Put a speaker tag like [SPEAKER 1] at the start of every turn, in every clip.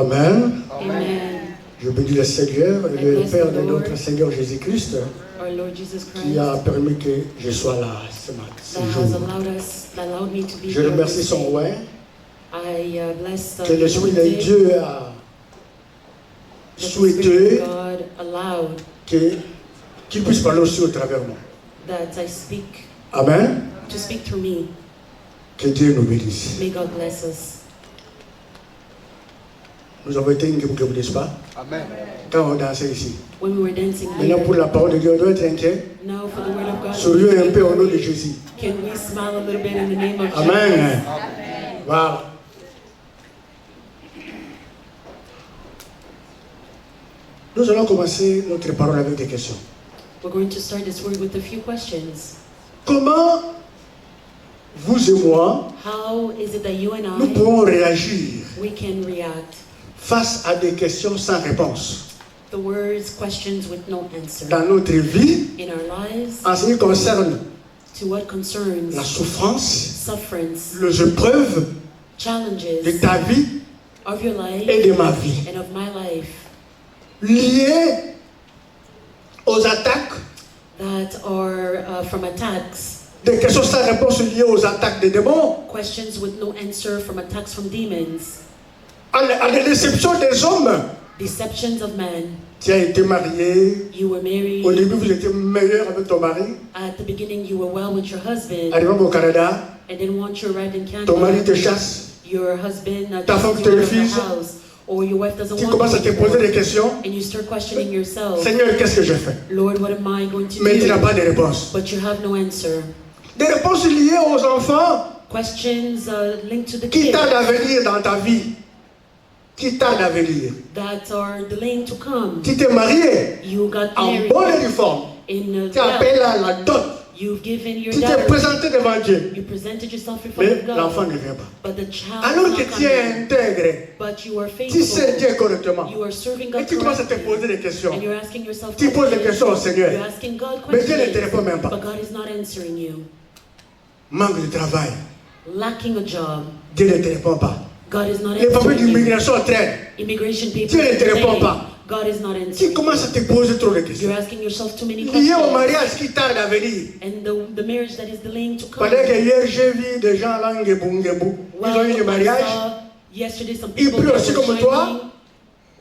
[SPEAKER 1] Amen.
[SPEAKER 2] Amen.
[SPEAKER 1] Je bénis le Seigneur, le Père de notre Seigneur Jésus-Christ,
[SPEAKER 2] Our Lord Jesus
[SPEAKER 1] qui
[SPEAKER 2] Christ,
[SPEAKER 1] a permis que je sois là ce
[SPEAKER 2] that
[SPEAKER 1] jour.
[SPEAKER 2] has allowed me to be
[SPEAKER 1] Je
[SPEAKER 2] here
[SPEAKER 1] remercie
[SPEAKER 2] this
[SPEAKER 1] son
[SPEAKER 2] day.
[SPEAKER 1] roi,
[SPEAKER 2] I bless
[SPEAKER 1] que l'Esprit de
[SPEAKER 2] anointed,
[SPEAKER 1] Dieu a
[SPEAKER 2] that the Spirit
[SPEAKER 1] souhaité
[SPEAKER 2] of God allowed
[SPEAKER 1] qu'il puisse parler aussi au travers de moi.
[SPEAKER 2] that I speak,
[SPEAKER 1] Amen.
[SPEAKER 2] to speak through me.
[SPEAKER 1] Que Dieu nous bénisse.
[SPEAKER 2] May God bless us.
[SPEAKER 1] Nous avons été une gueule, n'est-ce pas?
[SPEAKER 3] Amen.
[SPEAKER 1] Quand on dansait ici.
[SPEAKER 2] When we were dancing
[SPEAKER 1] Maintenant, pour
[SPEAKER 2] here,
[SPEAKER 1] la parole de Dieu, on doit être inquiet.
[SPEAKER 2] now for the word of God,
[SPEAKER 1] Sourions un peu au nom de Jésus.
[SPEAKER 2] can we smile a little bit in the name of
[SPEAKER 1] Amen.
[SPEAKER 2] Jesus?
[SPEAKER 1] Voilà. Nous allons commencer notre parole avec des questions.
[SPEAKER 2] We're going to start this word with a few questions.
[SPEAKER 1] Comment vous et moi,
[SPEAKER 2] How is it that you and
[SPEAKER 1] nous
[SPEAKER 2] I,
[SPEAKER 1] pouvons réagir
[SPEAKER 2] we can react?
[SPEAKER 1] face à des questions sans réponse
[SPEAKER 2] The words, questions with no answer.
[SPEAKER 1] dans notre vie
[SPEAKER 2] In our lives,
[SPEAKER 1] en ce qui concerne
[SPEAKER 2] to what concerns
[SPEAKER 1] la souffrance,
[SPEAKER 2] sufferings,
[SPEAKER 1] les épreuves de
[SPEAKER 2] challenges
[SPEAKER 1] ta vie
[SPEAKER 2] of your life
[SPEAKER 1] et de ma vie,
[SPEAKER 2] and of my life
[SPEAKER 1] liées aux attaques,
[SPEAKER 2] that are from attacks,
[SPEAKER 1] des questions sans réponse liées aux attaques des démons,
[SPEAKER 2] questions with no answer from attacks from demons,
[SPEAKER 1] à la déception des hommes.
[SPEAKER 2] deceptions of men.
[SPEAKER 1] Tu as été marié,
[SPEAKER 2] You were married.
[SPEAKER 1] au début vous étiez meilleur avec ton mari,
[SPEAKER 2] At the beginning, you were well with your husband,
[SPEAKER 1] arrivé au Canada,
[SPEAKER 2] and then once you arrived in
[SPEAKER 1] ton mari te
[SPEAKER 2] Canada,
[SPEAKER 1] chasse,
[SPEAKER 2] your husband
[SPEAKER 1] Ta femme
[SPEAKER 2] chases
[SPEAKER 1] te
[SPEAKER 2] you out of the
[SPEAKER 1] refuse.
[SPEAKER 2] house, or your wife doesn't
[SPEAKER 1] tu
[SPEAKER 2] want
[SPEAKER 1] commences à
[SPEAKER 2] you
[SPEAKER 1] te poser
[SPEAKER 2] anymore,
[SPEAKER 1] des questions.
[SPEAKER 2] and you start questioning yourself.
[SPEAKER 1] Seigneur, qu'est-ce que je fais?
[SPEAKER 2] Lord, what am I going to
[SPEAKER 1] Mais tu n'as
[SPEAKER 2] do?
[SPEAKER 1] pas de réponse.
[SPEAKER 2] But you have no answer.
[SPEAKER 1] Des réponses liées aux enfants
[SPEAKER 2] Questions linked to the
[SPEAKER 1] qui
[SPEAKER 2] kids
[SPEAKER 1] tardent à venir dans ta vie. Qui tardent à venir.
[SPEAKER 2] that are delaying to come.
[SPEAKER 1] Tu t'es marié
[SPEAKER 2] You got
[SPEAKER 1] en
[SPEAKER 2] married
[SPEAKER 1] bonne et due forme.
[SPEAKER 2] in
[SPEAKER 1] Tu as payé la dot.
[SPEAKER 2] You've given your
[SPEAKER 1] Tu t'es
[SPEAKER 2] dowry.
[SPEAKER 1] présenté devant Dieu.
[SPEAKER 2] You presented yourself in front
[SPEAKER 1] Mais
[SPEAKER 2] of God.
[SPEAKER 1] l'enfant ne vient pas.
[SPEAKER 2] But the child
[SPEAKER 1] Alors
[SPEAKER 2] is
[SPEAKER 1] que
[SPEAKER 2] not
[SPEAKER 1] tu es
[SPEAKER 2] coming.
[SPEAKER 1] intègre,
[SPEAKER 2] But you are
[SPEAKER 1] tu sais
[SPEAKER 2] faithful.
[SPEAKER 1] Dieu correctement.
[SPEAKER 2] You are serving
[SPEAKER 1] Et
[SPEAKER 2] God
[SPEAKER 1] tu commences à te
[SPEAKER 2] correctly.
[SPEAKER 1] poser des questions.
[SPEAKER 2] And you're asking yourself
[SPEAKER 1] Tu poses des questions au Seigneur.
[SPEAKER 2] You're asking God
[SPEAKER 1] Mais Dieu ne te
[SPEAKER 2] questions.
[SPEAKER 1] répond même pas.
[SPEAKER 2] But God is not answering you.
[SPEAKER 1] Manque de travail.
[SPEAKER 2] Lacking a job.
[SPEAKER 1] Dieu ne te répond pas.
[SPEAKER 2] God is not
[SPEAKER 1] Les papiers
[SPEAKER 2] answering you.
[SPEAKER 1] d'immigration traînent.
[SPEAKER 2] Immigration
[SPEAKER 1] Dieu
[SPEAKER 2] papers
[SPEAKER 1] ne te répond
[SPEAKER 2] delay.
[SPEAKER 1] pas.
[SPEAKER 2] God is not
[SPEAKER 1] Tu
[SPEAKER 2] answering
[SPEAKER 1] commences à
[SPEAKER 2] you.
[SPEAKER 1] te poser trop de questions.
[SPEAKER 2] You're asking yourself too many
[SPEAKER 1] Lié
[SPEAKER 2] questions.
[SPEAKER 1] au mariage qui tarde à venir.
[SPEAKER 2] And the marriage that is delaying to come.
[SPEAKER 1] Pendant que hier j'ai vu des gens là, Ngebou. Ils ont eu le
[SPEAKER 2] I
[SPEAKER 1] mariage.
[SPEAKER 2] saw yesterday some
[SPEAKER 1] Ils
[SPEAKER 2] people
[SPEAKER 1] prient
[SPEAKER 2] that
[SPEAKER 1] aussi
[SPEAKER 2] were
[SPEAKER 1] comme toi.
[SPEAKER 2] shining,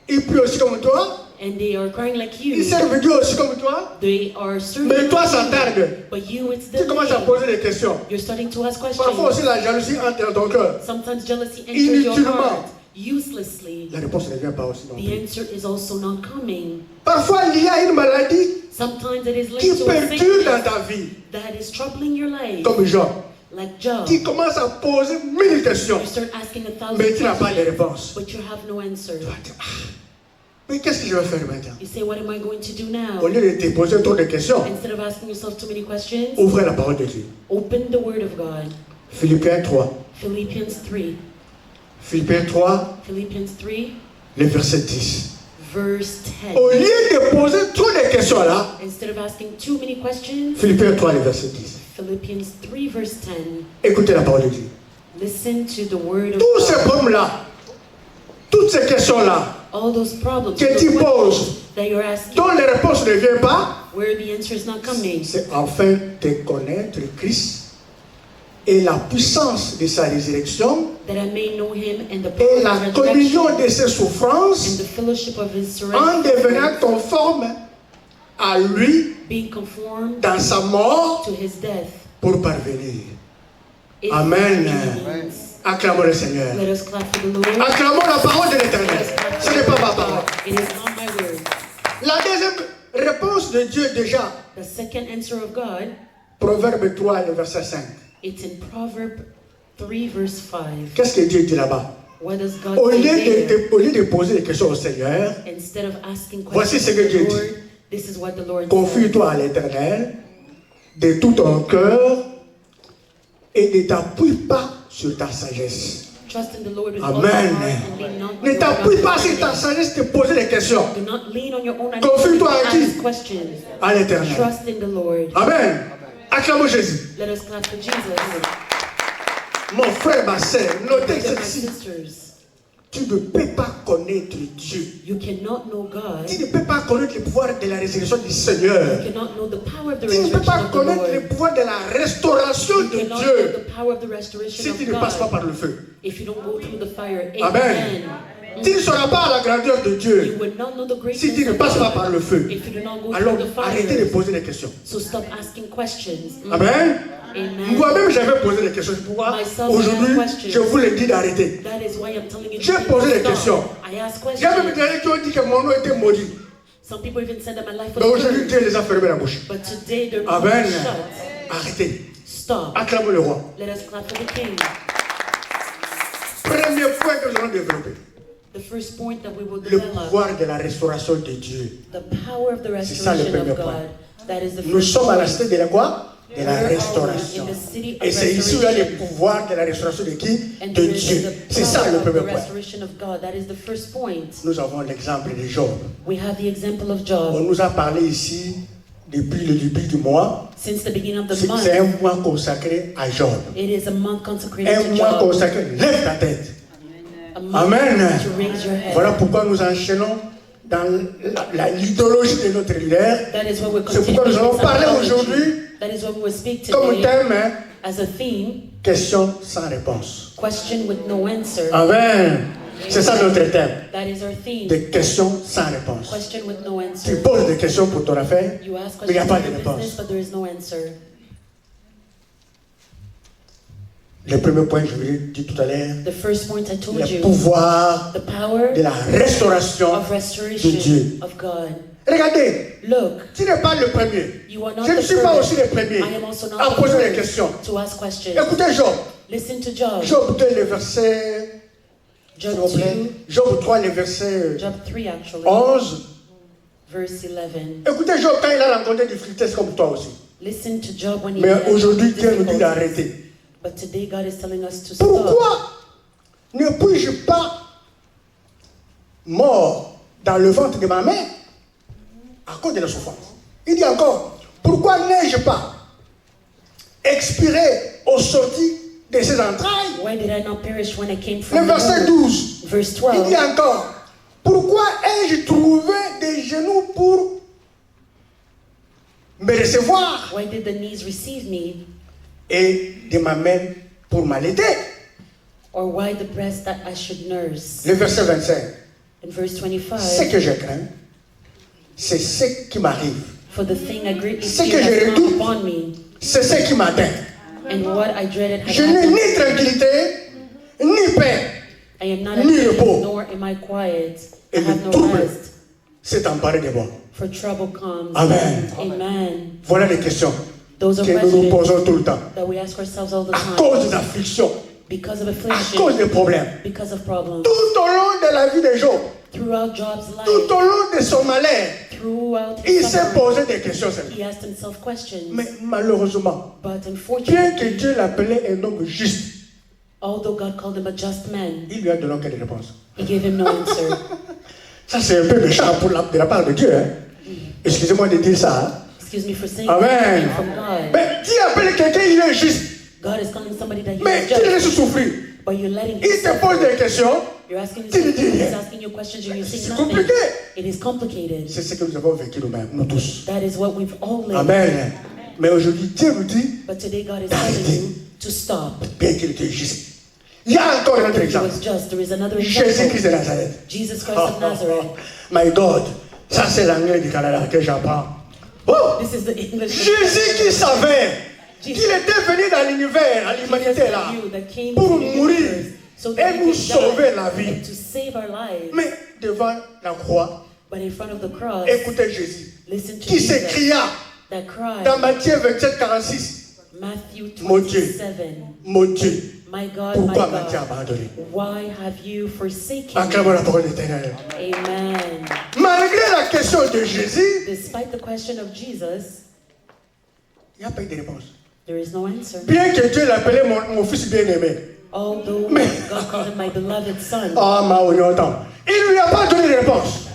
[SPEAKER 1] Ils prient aussi comme toi.
[SPEAKER 2] and they are crying like
[SPEAKER 1] Ils
[SPEAKER 2] you.
[SPEAKER 1] servent Dieu aussi comme toi.
[SPEAKER 2] They are serving
[SPEAKER 1] Mais toi,
[SPEAKER 2] like
[SPEAKER 1] ça
[SPEAKER 2] you.
[SPEAKER 1] tarde.
[SPEAKER 2] But you, it's
[SPEAKER 1] Tu commences à
[SPEAKER 2] delayed.
[SPEAKER 1] poser des questions.
[SPEAKER 2] You're starting to ask
[SPEAKER 1] Parfois
[SPEAKER 2] questions.
[SPEAKER 1] aussi la jalousie entre dans ton cœur.
[SPEAKER 2] Sometimes jealousy enters your
[SPEAKER 1] Inutilement.
[SPEAKER 2] heart uselessly.
[SPEAKER 1] La réponse ne vient pas aussi non
[SPEAKER 2] The
[SPEAKER 1] plus.
[SPEAKER 2] answer is also not coming.
[SPEAKER 1] Parfois lié à une maladie
[SPEAKER 2] Sometimes it is
[SPEAKER 1] qui
[SPEAKER 2] linked to a
[SPEAKER 1] perturbe dans
[SPEAKER 2] sickness
[SPEAKER 1] ta vie.
[SPEAKER 2] that is troubling your life.
[SPEAKER 1] Comme Job.
[SPEAKER 2] Like Job.
[SPEAKER 1] Qui commence à poser mille questions.
[SPEAKER 2] You start asking a thousand
[SPEAKER 1] Mais tu n'as pas de
[SPEAKER 2] questions,
[SPEAKER 1] réponse.
[SPEAKER 2] but you have no answer.
[SPEAKER 1] Tu vas dire, ah, mais qu'est-ce que je vais faire maintenant?
[SPEAKER 2] You say, what am I going to do now?
[SPEAKER 1] Au lieu de te poser trop de questions,
[SPEAKER 2] Instead of asking yourself too many questions,
[SPEAKER 1] ouvrez la parole de Dieu.
[SPEAKER 2] open the Word of God.
[SPEAKER 1] Philippiens 3.
[SPEAKER 2] Philippians 3.
[SPEAKER 1] Philippiens 3,
[SPEAKER 2] Philippians 3,
[SPEAKER 1] le verset 10.
[SPEAKER 2] verse
[SPEAKER 1] Au
[SPEAKER 2] 10.
[SPEAKER 1] lieu de poser trop de questions là,
[SPEAKER 2] Instead of asking too many questions,
[SPEAKER 1] Philippiens 3, le verset 10.
[SPEAKER 2] Philippians 3, verse 10.
[SPEAKER 1] Écoutez la parole de Dieu.
[SPEAKER 2] Listen to the Word of
[SPEAKER 1] Tous ces
[SPEAKER 2] God.
[SPEAKER 1] problèmes là, toutes ces questions là,
[SPEAKER 2] All those problems
[SPEAKER 1] que
[SPEAKER 2] those
[SPEAKER 1] tu
[SPEAKER 2] questions
[SPEAKER 1] poses,
[SPEAKER 2] that you're asking,
[SPEAKER 1] dont les réponses ne viennent pas,
[SPEAKER 2] where the answer is not coming,
[SPEAKER 1] c'est afin de connaître Christ et la puissance de sa résurrection
[SPEAKER 2] that I may know Him and the
[SPEAKER 1] et
[SPEAKER 2] power
[SPEAKER 1] la
[SPEAKER 2] of His
[SPEAKER 1] communion
[SPEAKER 2] resurrection
[SPEAKER 1] de ses
[SPEAKER 2] and
[SPEAKER 1] souffrances
[SPEAKER 2] the fellowship of His
[SPEAKER 1] en devenant
[SPEAKER 2] surrender,
[SPEAKER 1] conforme à lui
[SPEAKER 2] being conformed
[SPEAKER 1] dans sa mort
[SPEAKER 2] to His death.
[SPEAKER 1] pour parvenir.
[SPEAKER 2] If
[SPEAKER 1] Amen.
[SPEAKER 2] he means.
[SPEAKER 1] Acclamons le Seigneur.
[SPEAKER 2] Let us clap for the Lord.
[SPEAKER 1] Acclamons la parole de
[SPEAKER 2] Let
[SPEAKER 1] l'Éternel.
[SPEAKER 2] us clap
[SPEAKER 1] Ce
[SPEAKER 2] for
[SPEAKER 1] n'est
[SPEAKER 2] the
[SPEAKER 1] pas ma
[SPEAKER 2] Lord.
[SPEAKER 1] parole.
[SPEAKER 2] It is not my word.
[SPEAKER 1] La deuxième réponse de Dieu déjà,
[SPEAKER 2] The second answer of God,
[SPEAKER 1] Proverbe 3, le verset 5.
[SPEAKER 2] it's in Proverbs 3, verse 5.
[SPEAKER 1] Qu'est-ce que Dieu dit là-bas?
[SPEAKER 2] What does God
[SPEAKER 1] Au
[SPEAKER 2] say
[SPEAKER 1] lieu
[SPEAKER 2] there?
[SPEAKER 1] au lieu de poser des questions au Seigneur,
[SPEAKER 2] Instead of asking
[SPEAKER 1] Voici
[SPEAKER 2] questions
[SPEAKER 1] ce que
[SPEAKER 2] to
[SPEAKER 1] Dieu
[SPEAKER 2] the
[SPEAKER 1] dit.
[SPEAKER 2] Lord, this is what the Lord says.
[SPEAKER 1] confie-toi à l'Éternel de tout ton cœur et ne t'appuie pas sur ta sagesse.
[SPEAKER 2] Trust in the Lord with all
[SPEAKER 1] Amen.
[SPEAKER 2] your heart and lean not on
[SPEAKER 1] Ne
[SPEAKER 2] your
[SPEAKER 1] t'appuie
[SPEAKER 2] own
[SPEAKER 1] pas sur ta
[SPEAKER 2] understanding.
[SPEAKER 1] sagesse de poser des questions
[SPEAKER 2] Do not lean on your own
[SPEAKER 1] Confie-toi
[SPEAKER 2] understanding
[SPEAKER 1] à
[SPEAKER 2] to
[SPEAKER 1] qui?
[SPEAKER 2] ask questions.
[SPEAKER 1] à l'Éternel.
[SPEAKER 2] Trust in the Lord.
[SPEAKER 1] Amen. Acclamons Jésus.
[SPEAKER 2] Let us clap for Jesus.
[SPEAKER 1] Mon frère, ma soeur, notez
[SPEAKER 2] Brothers and my
[SPEAKER 1] ceci.
[SPEAKER 2] sisters,
[SPEAKER 1] tu ne peux pas connaître Dieu.
[SPEAKER 2] You cannot know God.
[SPEAKER 1] Tu ne peux pas connaître le pouvoir de la résurrection du
[SPEAKER 2] You
[SPEAKER 1] Seigneur.
[SPEAKER 2] cannot know the power of the
[SPEAKER 1] Tu ne peux
[SPEAKER 2] resurrection
[SPEAKER 1] pas
[SPEAKER 2] of the
[SPEAKER 1] connaître le
[SPEAKER 2] Lord.
[SPEAKER 1] pouvoir de la restauration
[SPEAKER 2] You
[SPEAKER 1] de
[SPEAKER 2] cannot know
[SPEAKER 1] Dieu
[SPEAKER 2] the power of the restoration
[SPEAKER 1] si
[SPEAKER 2] of
[SPEAKER 1] tu ne passes pas
[SPEAKER 2] God
[SPEAKER 1] par le feu.
[SPEAKER 2] if you don't go through the fire.
[SPEAKER 1] Amen.
[SPEAKER 2] Amen.
[SPEAKER 1] Tu ne sauras pas la grandeur de
[SPEAKER 2] You
[SPEAKER 1] Dieu
[SPEAKER 2] will not know the greatness
[SPEAKER 1] si tu ne
[SPEAKER 2] of
[SPEAKER 1] passes pas
[SPEAKER 2] God
[SPEAKER 1] par le feu.
[SPEAKER 2] if you do not go
[SPEAKER 1] Alors,
[SPEAKER 2] through the
[SPEAKER 1] arrêtez de
[SPEAKER 2] fire.
[SPEAKER 1] poser des questions.
[SPEAKER 2] So stop asking questions.
[SPEAKER 1] Amen.
[SPEAKER 2] Amen.
[SPEAKER 1] Moi-même, j'avais posé des questions. C'est pourquoi
[SPEAKER 2] Myself,
[SPEAKER 1] aujourd'hui,
[SPEAKER 2] I have questions.
[SPEAKER 1] je vous le dis d'arrêter.
[SPEAKER 2] That is why I'm telling you
[SPEAKER 1] J'ai
[SPEAKER 2] to
[SPEAKER 1] posé des
[SPEAKER 2] stop.
[SPEAKER 1] questions.
[SPEAKER 2] I ask
[SPEAKER 1] Il y a même des
[SPEAKER 2] questions.
[SPEAKER 1] gens qui ont dit que mon nom était maudit.
[SPEAKER 2] Some people even said that my life
[SPEAKER 1] Mais
[SPEAKER 2] was
[SPEAKER 1] aujourd'hui,
[SPEAKER 2] cursed.
[SPEAKER 1] Dieu les a fermé la bouche.
[SPEAKER 2] But today they're
[SPEAKER 1] Amen.
[SPEAKER 2] shut.
[SPEAKER 1] Arrêtez.
[SPEAKER 2] Stop.
[SPEAKER 1] Acclamez le roi.
[SPEAKER 2] Let us clap for the King.
[SPEAKER 1] Premier point que nous allons développer.
[SPEAKER 2] The first point that we will
[SPEAKER 1] Le
[SPEAKER 2] develop,
[SPEAKER 1] pouvoir de la restauration de Dieu.
[SPEAKER 2] the power of the
[SPEAKER 1] C'est ça le
[SPEAKER 2] restoration
[SPEAKER 1] premier
[SPEAKER 2] of
[SPEAKER 1] point.
[SPEAKER 2] God. That is the
[SPEAKER 1] Nous
[SPEAKER 2] first
[SPEAKER 1] sommes à la
[SPEAKER 2] point.
[SPEAKER 1] cité de la quoi? De la
[SPEAKER 2] Where are we?
[SPEAKER 1] restauration.
[SPEAKER 2] In the city of
[SPEAKER 1] Et c'est ici où il y a le
[SPEAKER 2] restoration.
[SPEAKER 1] pouvoir de la restauration de qui?
[SPEAKER 2] And
[SPEAKER 1] De
[SPEAKER 2] there is
[SPEAKER 1] Dieu.
[SPEAKER 2] the
[SPEAKER 1] C'est ça
[SPEAKER 2] power
[SPEAKER 1] le
[SPEAKER 2] of the
[SPEAKER 1] premier point.
[SPEAKER 2] restoration of God. That is the first point.
[SPEAKER 1] Nous avons l'exemple de Job.
[SPEAKER 2] We have the example of
[SPEAKER 1] On
[SPEAKER 2] Job.
[SPEAKER 1] nous a parlé ici depuis le début du mois.
[SPEAKER 2] Since the beginning of the
[SPEAKER 1] C'est
[SPEAKER 2] month,
[SPEAKER 1] un mois consacré à Job.
[SPEAKER 2] it is a month consecrated
[SPEAKER 1] Un
[SPEAKER 2] to
[SPEAKER 1] mois
[SPEAKER 2] Job.
[SPEAKER 1] consacré. Lève ta tête.
[SPEAKER 2] A month
[SPEAKER 1] Amen.
[SPEAKER 2] to raise your head.
[SPEAKER 1] Voilà pourquoi nous enchaînons dans l'idéologie de notre leader.
[SPEAKER 2] That is what we're
[SPEAKER 1] C'est pourquoi nous
[SPEAKER 2] continuing
[SPEAKER 1] allons
[SPEAKER 2] this
[SPEAKER 1] parler
[SPEAKER 2] apology.
[SPEAKER 1] aujourd'hui
[SPEAKER 2] That is what we will speak
[SPEAKER 1] comme
[SPEAKER 2] today
[SPEAKER 1] thème, hein,
[SPEAKER 2] as a theme,
[SPEAKER 1] question sans réponse.
[SPEAKER 2] question with no answer.
[SPEAKER 1] Amen. C'est ça notre thème.
[SPEAKER 2] That is our theme,
[SPEAKER 1] Des questions sans réponse.
[SPEAKER 2] question with no
[SPEAKER 1] Tu
[SPEAKER 2] answer.
[SPEAKER 1] poses des questions pour ton affaire,
[SPEAKER 2] You ask
[SPEAKER 1] mais il n'y a
[SPEAKER 2] questions
[SPEAKER 1] pas
[SPEAKER 2] for
[SPEAKER 1] de
[SPEAKER 2] your
[SPEAKER 1] réponse.
[SPEAKER 2] business, but there is no answer.
[SPEAKER 1] Le premier point, je vous l'ai dit tout à l'heure,
[SPEAKER 2] The first point I told
[SPEAKER 1] le
[SPEAKER 2] you,
[SPEAKER 1] pouvoir
[SPEAKER 2] the power
[SPEAKER 1] de la restauration
[SPEAKER 2] of
[SPEAKER 1] de
[SPEAKER 2] restoration
[SPEAKER 1] Dieu.
[SPEAKER 2] of God.
[SPEAKER 1] Regardez,
[SPEAKER 2] Look,
[SPEAKER 1] tu n'es pas le premier.
[SPEAKER 2] you are not
[SPEAKER 1] Je ne
[SPEAKER 2] the
[SPEAKER 1] suis pas
[SPEAKER 2] first.
[SPEAKER 1] aussi le premier
[SPEAKER 2] I am also not
[SPEAKER 1] à
[SPEAKER 2] the
[SPEAKER 1] poser des
[SPEAKER 2] first
[SPEAKER 1] questions.
[SPEAKER 2] to ask questions.
[SPEAKER 1] Écoutez Job.
[SPEAKER 2] Listen to Job.
[SPEAKER 1] Job 2, le verset, s'il
[SPEAKER 2] Job
[SPEAKER 1] vous plaît.
[SPEAKER 2] 2,
[SPEAKER 1] Job 3, le verset
[SPEAKER 2] Job 3 actually,
[SPEAKER 1] 11.
[SPEAKER 2] verse 11.
[SPEAKER 1] Écoutez Job quand il a rencontré des difficultés comme toi aussi.
[SPEAKER 2] Listen to Job when he
[SPEAKER 1] Mais
[SPEAKER 2] had
[SPEAKER 1] aujourd'hui, Dieu nous dit
[SPEAKER 2] difficulties.
[SPEAKER 1] d'arrêter.
[SPEAKER 2] But today God is telling us to stop.
[SPEAKER 1] Pourquoi ne puis-je pas mort dans le ventre de ma mère à cause de la souffrance? Il dit encore, pourquoi n'ai-je pas expiré au sorti de ses entrailles?
[SPEAKER 2] Why did I not perish when I came
[SPEAKER 1] Le
[SPEAKER 2] from the
[SPEAKER 1] verset
[SPEAKER 2] womb?
[SPEAKER 1] 12,
[SPEAKER 2] Verse
[SPEAKER 1] il
[SPEAKER 2] 12.
[SPEAKER 1] dit encore, pourquoi ai-je trouvé des genoux pour me recevoir
[SPEAKER 2] Why did the knees receive me?
[SPEAKER 1] et de ma main pour m'allaiter?
[SPEAKER 2] Or why the breast that I should nurse?
[SPEAKER 1] Le verset 25,
[SPEAKER 2] In verse
[SPEAKER 1] ce
[SPEAKER 2] 25,
[SPEAKER 1] que je crains, c'est ce qui m'arrive.
[SPEAKER 2] for the thing I greatly
[SPEAKER 1] Ce que
[SPEAKER 2] fear
[SPEAKER 1] je
[SPEAKER 2] has come
[SPEAKER 1] redoute,
[SPEAKER 2] upon me,
[SPEAKER 1] c'est ce qui m'atteint.
[SPEAKER 2] and what I dreaded has
[SPEAKER 1] Je n'ai
[SPEAKER 2] happened.
[SPEAKER 1] ni tranquillité, ni paix.
[SPEAKER 2] I am not at
[SPEAKER 1] ni
[SPEAKER 2] peace,
[SPEAKER 1] repos.
[SPEAKER 2] nor am I quiet. I
[SPEAKER 1] Et
[SPEAKER 2] have
[SPEAKER 1] le
[SPEAKER 2] no
[SPEAKER 1] trouble
[SPEAKER 2] rest,
[SPEAKER 1] s'est emparé de moi.
[SPEAKER 2] for trouble comes.
[SPEAKER 1] Amen.
[SPEAKER 2] Amen.
[SPEAKER 1] Voilà les questions
[SPEAKER 2] Those are
[SPEAKER 1] que nous nous
[SPEAKER 2] questions
[SPEAKER 1] posons tout le temps.
[SPEAKER 2] that we ask ourselves all the
[SPEAKER 1] À
[SPEAKER 2] time.
[SPEAKER 1] cause des afflictions,
[SPEAKER 2] Because of
[SPEAKER 1] à
[SPEAKER 2] affliction,
[SPEAKER 1] cause des problèmes.
[SPEAKER 2] because of problems.
[SPEAKER 1] Tout au long de la vie de Job,
[SPEAKER 2] Throughout Job's
[SPEAKER 1] tout
[SPEAKER 2] life,
[SPEAKER 1] au long de son malheur,
[SPEAKER 2] throughout
[SPEAKER 1] il
[SPEAKER 2] his
[SPEAKER 1] s'est
[SPEAKER 2] suffering,
[SPEAKER 1] posé des questions.
[SPEAKER 2] he asked himself questions.
[SPEAKER 1] Mais malheureusement,
[SPEAKER 2] But
[SPEAKER 1] bien
[SPEAKER 2] unfortunately,
[SPEAKER 1] que Dieu l'appelait un homme juste,
[SPEAKER 2] although God called him a just man,
[SPEAKER 1] il lui a donné aucune réponse.
[SPEAKER 2] he gave him no answer.
[SPEAKER 1] Ça, c'est un peu méchant de la part de Dieu. Hein? Excusez-moi de dire ça. Hein?
[SPEAKER 2] Excuse me for saying
[SPEAKER 1] Amen.
[SPEAKER 2] that coming from God.
[SPEAKER 1] Mais Dieu appelle quelqu'un, il est juste.
[SPEAKER 2] God is calling somebody that he
[SPEAKER 1] Mais
[SPEAKER 2] is
[SPEAKER 1] tu le laisses
[SPEAKER 2] just,
[SPEAKER 1] souffrir.
[SPEAKER 2] but you're letting him
[SPEAKER 1] Il te pose
[SPEAKER 2] suffer.
[SPEAKER 1] des questions.
[SPEAKER 2] You're asking him
[SPEAKER 1] Tu ne dis
[SPEAKER 2] something, he's
[SPEAKER 1] rien.
[SPEAKER 2] asking you questions, and you're saying
[SPEAKER 1] C'est
[SPEAKER 2] nothing.
[SPEAKER 1] compliqué.
[SPEAKER 2] It is complicated.
[SPEAKER 1] C'est ce que nous avons vécu nous-mêmes, nous tous.
[SPEAKER 2] That is what we've all lived.
[SPEAKER 1] Amen. Mais aujourd'hui, Dieu nous dit,
[SPEAKER 2] But today God is telling you to stop.
[SPEAKER 1] bien qu'il était juste. Il y a encore un autre
[SPEAKER 2] He
[SPEAKER 1] exemple.
[SPEAKER 2] was just. There is another
[SPEAKER 1] Jésus-Christ
[SPEAKER 2] example.
[SPEAKER 1] de Nazareth.
[SPEAKER 2] Jesus Christ of Nazareth.
[SPEAKER 1] My God. Ça, c'est l'anglais du Canada que j'apprends. Oh!
[SPEAKER 2] This is the English.
[SPEAKER 1] Jésus qui savait qu'il était venu dans l'univers, à l'humanité là, pour mourir et nous sauver la vie.
[SPEAKER 2] to save our lives.
[SPEAKER 1] Mais devant la croix,
[SPEAKER 2] But in front of the cross,
[SPEAKER 1] écoutez Jésus,
[SPEAKER 2] listen to
[SPEAKER 1] qui
[SPEAKER 2] Jesus
[SPEAKER 1] s'écria
[SPEAKER 2] that cried.
[SPEAKER 1] dans Matthieu 27, 46,
[SPEAKER 2] Matthew
[SPEAKER 1] Mon Dieu.
[SPEAKER 2] 27.
[SPEAKER 1] mon Dieu,
[SPEAKER 2] My God,
[SPEAKER 1] pourquoi
[SPEAKER 2] my
[SPEAKER 1] m'as-tu
[SPEAKER 2] God,
[SPEAKER 1] abandonné?
[SPEAKER 2] why have you forsaken
[SPEAKER 1] Acclamons
[SPEAKER 2] me?
[SPEAKER 1] la parole d'éternel.
[SPEAKER 2] Amen.
[SPEAKER 1] Malgré la question de Jésus,
[SPEAKER 2] Despite the question of Jesus,
[SPEAKER 1] il n'y a pas eu de réponse.
[SPEAKER 2] there is no answer.
[SPEAKER 1] Bien que Dieu l'appelait mon fils bien-aimé.
[SPEAKER 2] Although
[SPEAKER 1] Mais-
[SPEAKER 2] God called him my beloved son,
[SPEAKER 1] Ah, ma autant. Il ne lui a pas donné de réponse.